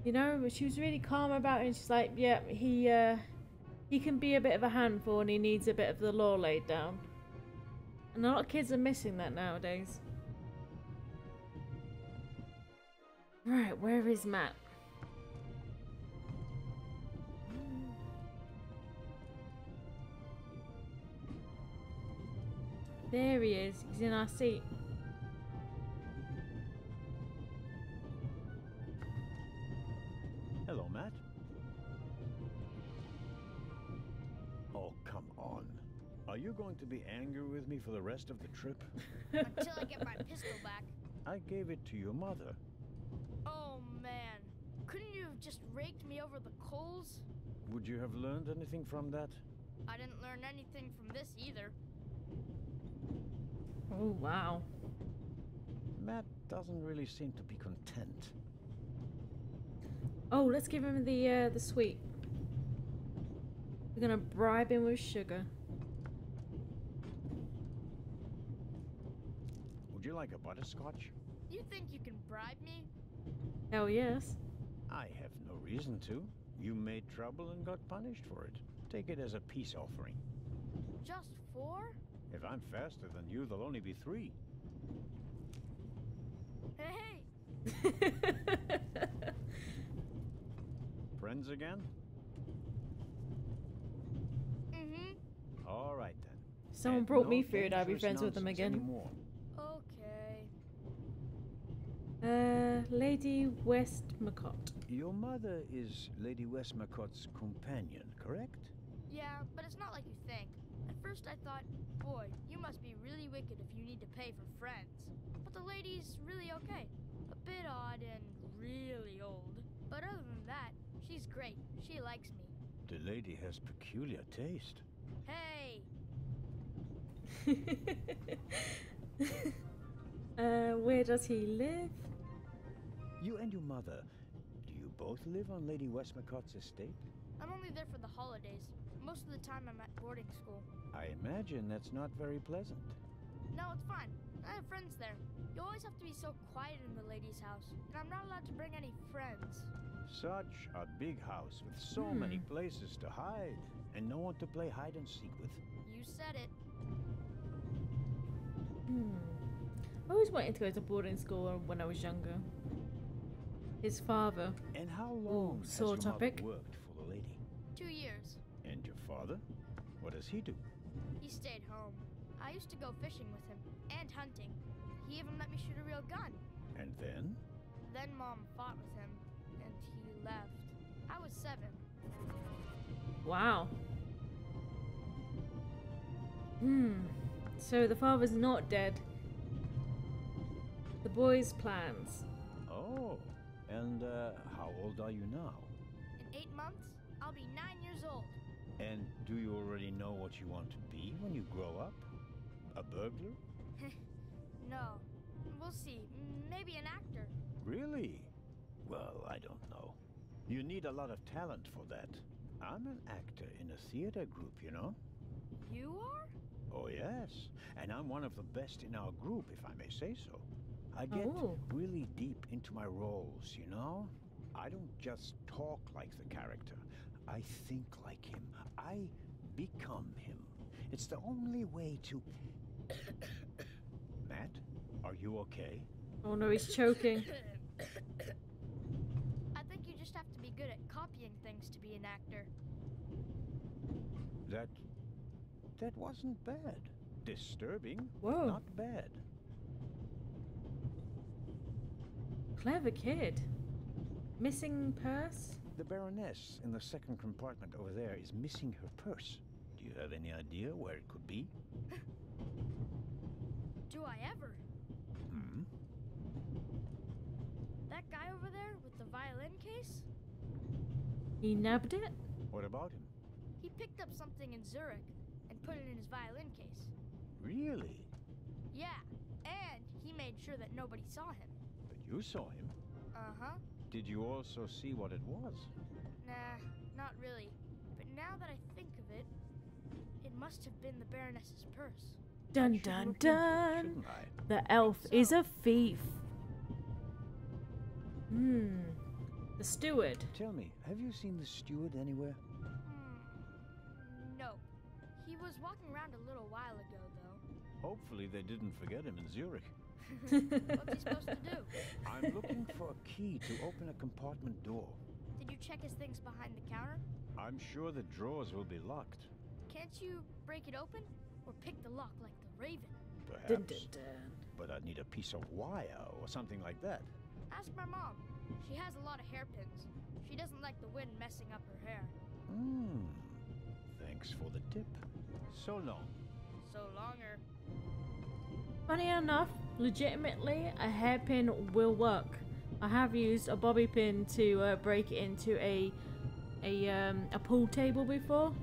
A: you know, but she was really calm about it, and she's like, yeah, he can be a bit of a handful and he needs a bit of the law laid down. And a lot of kids are missing that nowadays. Right, where is Matt? There he is. He's in our seat.
F: Hello, Matt. Oh, come on. Are you going to be angry with me for the rest of the trip?
E: Until I get my pistol back.
F: I gave it to your mother.
E: Oh, man. Couldn't you have just raked me over the coals?
F: Would you have learned anything from that?
E: I didn't learn anything from this either.
A: Oh, wow.
F: Matt doesn't really seem to be content.
A: Oh, let's give him the sweet. We're gonna bribe him with sugar.
F: Would you like a butterscotch?
E: You think you can bribe me?
A: Hell yes.
F: I have no reason to. You made trouble and got punished for it. Take it as a peace offering.
E: Just 4?
F: If I'm faster than you, there'll only be 3.
E: Hey!
F: Friends again?
E: Mm-hmm.
F: All right then.
A: Someone
F: And
A: brought
F: no
A: me food, I'll be
F: dangerous
A: friends with them
F: nonsense
A: again.
F: anymore.
E: Okay.
A: Lady Westmacott.
F: Your mother is Lady Westmacott's companion, correct?
E: Yeah, but it's not like you think. At first I thought, boy, you must be really wicked if you need to pay for friends. But the lady's really okay. A bit odd and really old. But other than that, she's great. She likes me.
F: The lady has peculiar taste.
E: Hey!
A: Where does he live?
F: You and your mother, do you both live on Lady Westmacott's estate?
E: I'm only there for the holidays. Most of the time I'm at boarding school.
F: I imagine that's not very pleasant.
E: No, it's fine. I have friends there. You always have to be so quiet in the lady's house, and I'm not allowed to bring any friends.
F: Such a big house with so many places to hide, and no one to play hide and seek with.
E: You said it.
A: I always wanted to go to boarding school when I was younger. His father.
F: And how long has
A: sore
F: your mother
A: topic.
F: worked for the lady?
E: 2 years.
F: And your father? What does he do?
E: He stayed home. I used to go fishing with him, and hunting. He even let me shoot a real gun.
F: And then?
E: Then Mom fought with him, and he left. I was 7.
A: Wow. So the father's not dead. The boy's plans.
F: Oh, and how old are you now?
E: In 8 months, I'll be 9 years old.
F: And do you already know what you want to be when you grow up? A burglar?
E: No. We'll see. Maybe an actor.
F: Really? Well, I don't know. You need a lot of talent for that. I'm an actor in a theater group, you know?
E: You are?
F: Oh, yes. And I'm one of the best in our group, if I may say so. I get really deep into my roles, you know? I don't just talk like the character. I think like him. I become him. It's the only way to... Matt, are you okay?
A: Oh no, he's choking.
E: I think you just have to be good at copying things to be an actor.
F: That wasn't bad. Disturbing,
A: Whoa.
F: not bad.
A: Clever kid. Missing purse?
F: The Baroness in the second compartment over there is missing her purse. Do you have any idea where it could be?
E: Do I ever? That guy over there with the violin case?
A: He nabbed it?
F: What about him?
E: He picked up something in Zurich. put it in his violin case.
F: Really?
E: Yeah, and he made sure that nobody saw him.
F: But you saw him.
E: Uh-huh.
F: Did you also see what it was?
E: Nah, not really. But now that I think of it, it must have been the Baroness's purse.
A: Dun dun dun! The elf is a thief. The steward.
F: Tell me, have you seen the steward anywhere?
E: No. He was walking around a little while ago, though.
F: Hopefully they didn't forget him in Zurich.
E: What's he supposed to do?
F: I'm looking for a key to open a compartment door.
E: Did you check his things behind the counter?
F: I'm sure the drawers will be locked.
E: Can't you break it open? Or pick the lock like the Raven?
F: Perhaps.
A: Dun, dun, dun.
F: But I'd need a piece of wire or something like that.
E: Ask my mom. She has a lot of hairpins. She doesn't like the wind messing up her hair.
F: Thanks for the tip. So long.
E: So longer.
A: Funny enough, legitimately, a hairpin will work. I have used a bobby pin to break it into a pool table before,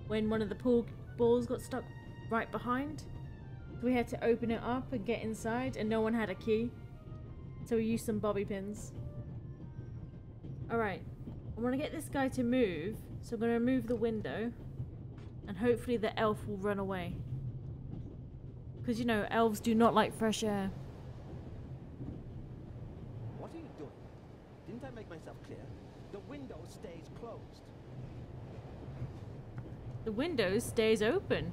A: when one of the pool balls got stuck right behind. So we had to open it up and get inside, and no one had a key. So we used some bobby pins. Alright, I want to get this guy to move, so I'm going to remove the window, and hopefully the elf will run away. Because, you know, elves do not like fresh air.
O: What are you doing? Didn't I make myself clear? The window stays closed.
A: The window stays open.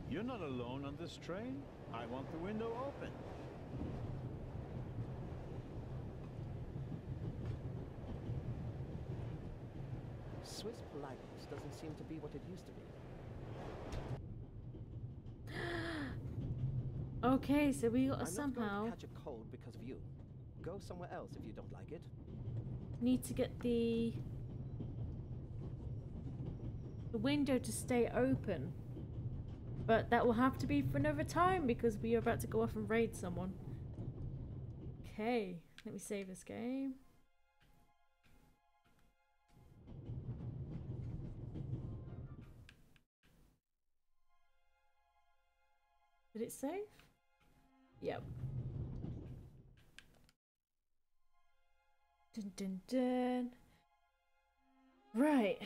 F: You're not alone on this train. I want the window open.
O: Swiss politeness doesn't seem to be what it used to be.
A: Okay, so we got to
O: I'm
A: somehow
O: not going to catch a cold because of you. Go somewhere else if you don't like it.
A: need to get the window to stay open. But that will have to be for another time because we are about to go off and raid someone. Okay, let me save this game. Did it save? Yep. Dun dun dun. Right.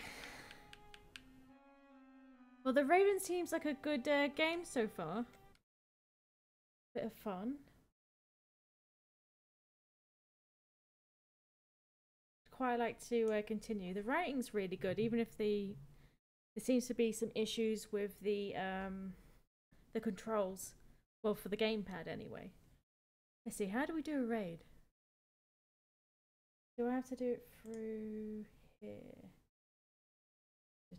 A: Well, the Raven seems like a good game so far. Bit of fun. Quite like to continue. The writing's really good, even if there seems to be some issues with the controls. Well, for the gamepad anyway. Let's see, how do we do a raid? Do I have to do it through here?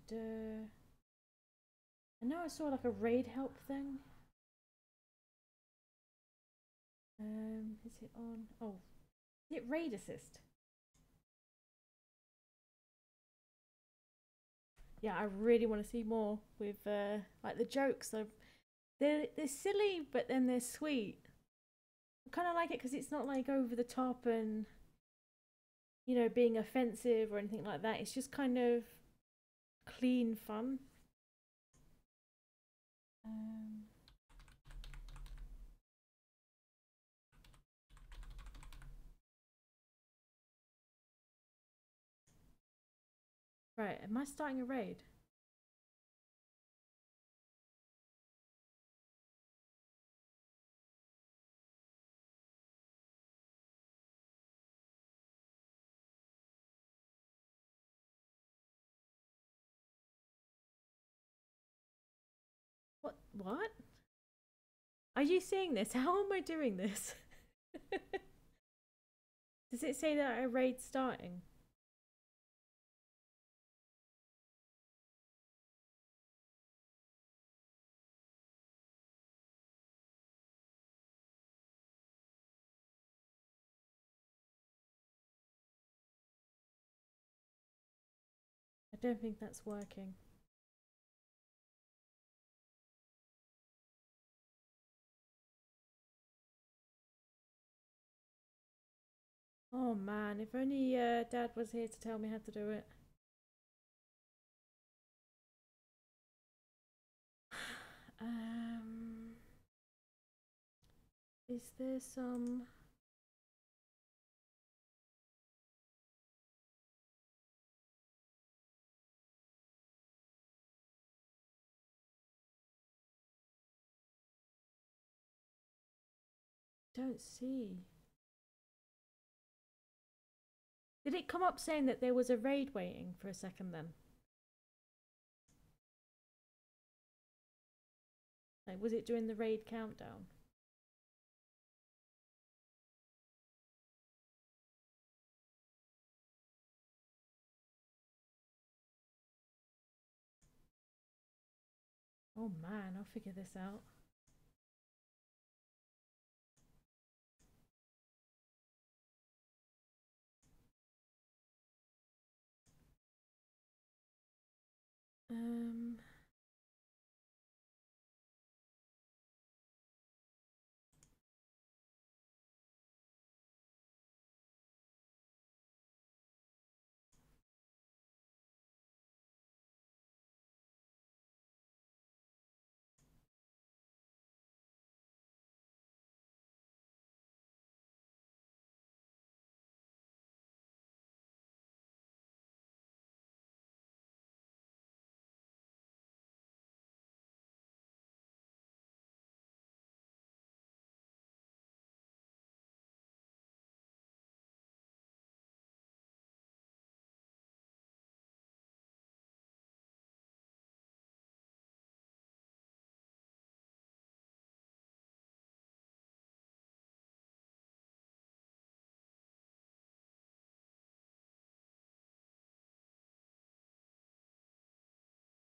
A: Da-da. I know I saw like a raid help thing. Is it on? Oh, is it raid assist? Yeah, I really want to see more with like the jokes. They're silly, but then they're sweet. I kind of like it because it's not like over the top and, you know, being offensive or anything like that. It's just kind of clean fun. Right, am I starting a raid? What? Are you seeing this? How am I doing this? Does it say that a raid's starting? I don't think that's working. Oh man, if only Dad was here to tell me how to do it. Is there some... Don't see. Did it come up saying that there was a raid waiting for a second then? Like, was it during the raid countdown? Oh man, I'll figure this out.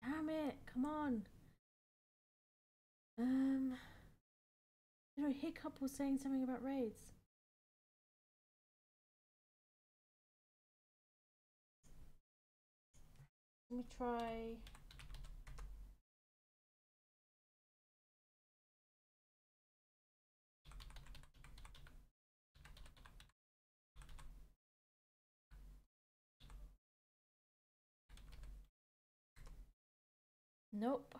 A: Damn it, come on. You know, Hiccup was saying something about raids. Let me try. Nope.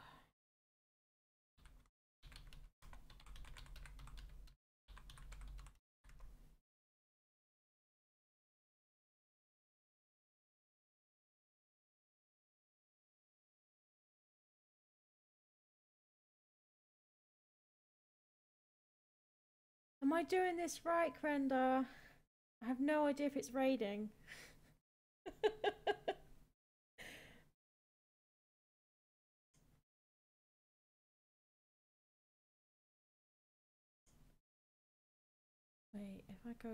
A: Am I doing this right, Krenda? I have no idea if it's raiding. Wait, if I go...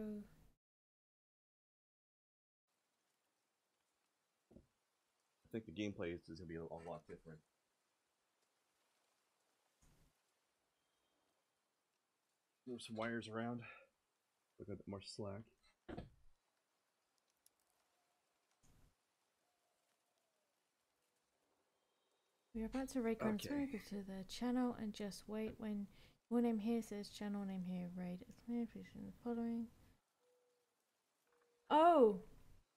P: I think the gameplay is going to be a lot different. Move some wires around. Look a bit more slack.
A: We are about to raid over to the channel and just wait when your name here says channel name here raid is clear. Please the following. Oh,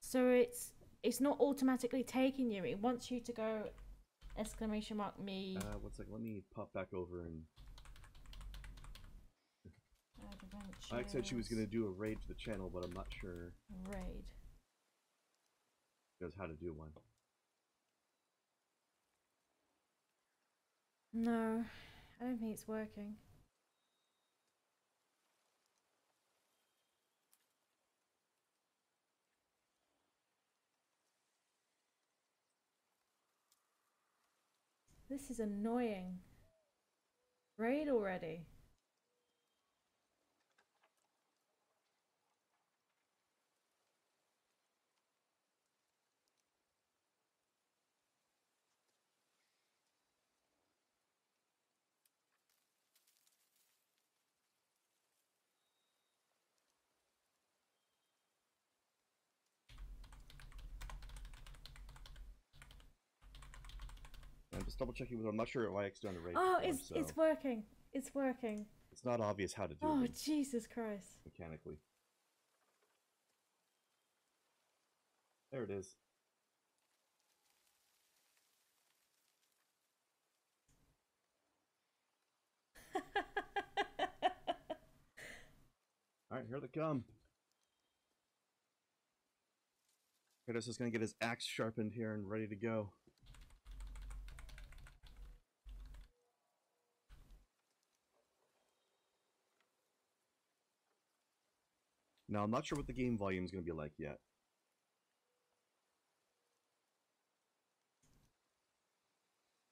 A: so it's not automatically taking you. It wants you to go exclamation mark me.
P: 1 second. Let me pop back over and. I said she was going to do a raid to the channel, but I'm not sure.
A: Raid.
P: Knows how to do one.
A: No, I don't think it's working. This is annoying. Raid already.
P: I'm just double checking with her. I'm not sure why it's doing a raid.
A: Oh,
P: before,
A: it's working. It's working.
P: It's not obvious how to do
A: Oh,
P: it
A: Jesus Christ.
P: mechanically. There it is. here they come. Kratos is gonna get his axe sharpened here and ready to go. Now, I'm not sure what the game volume is going to be like yet.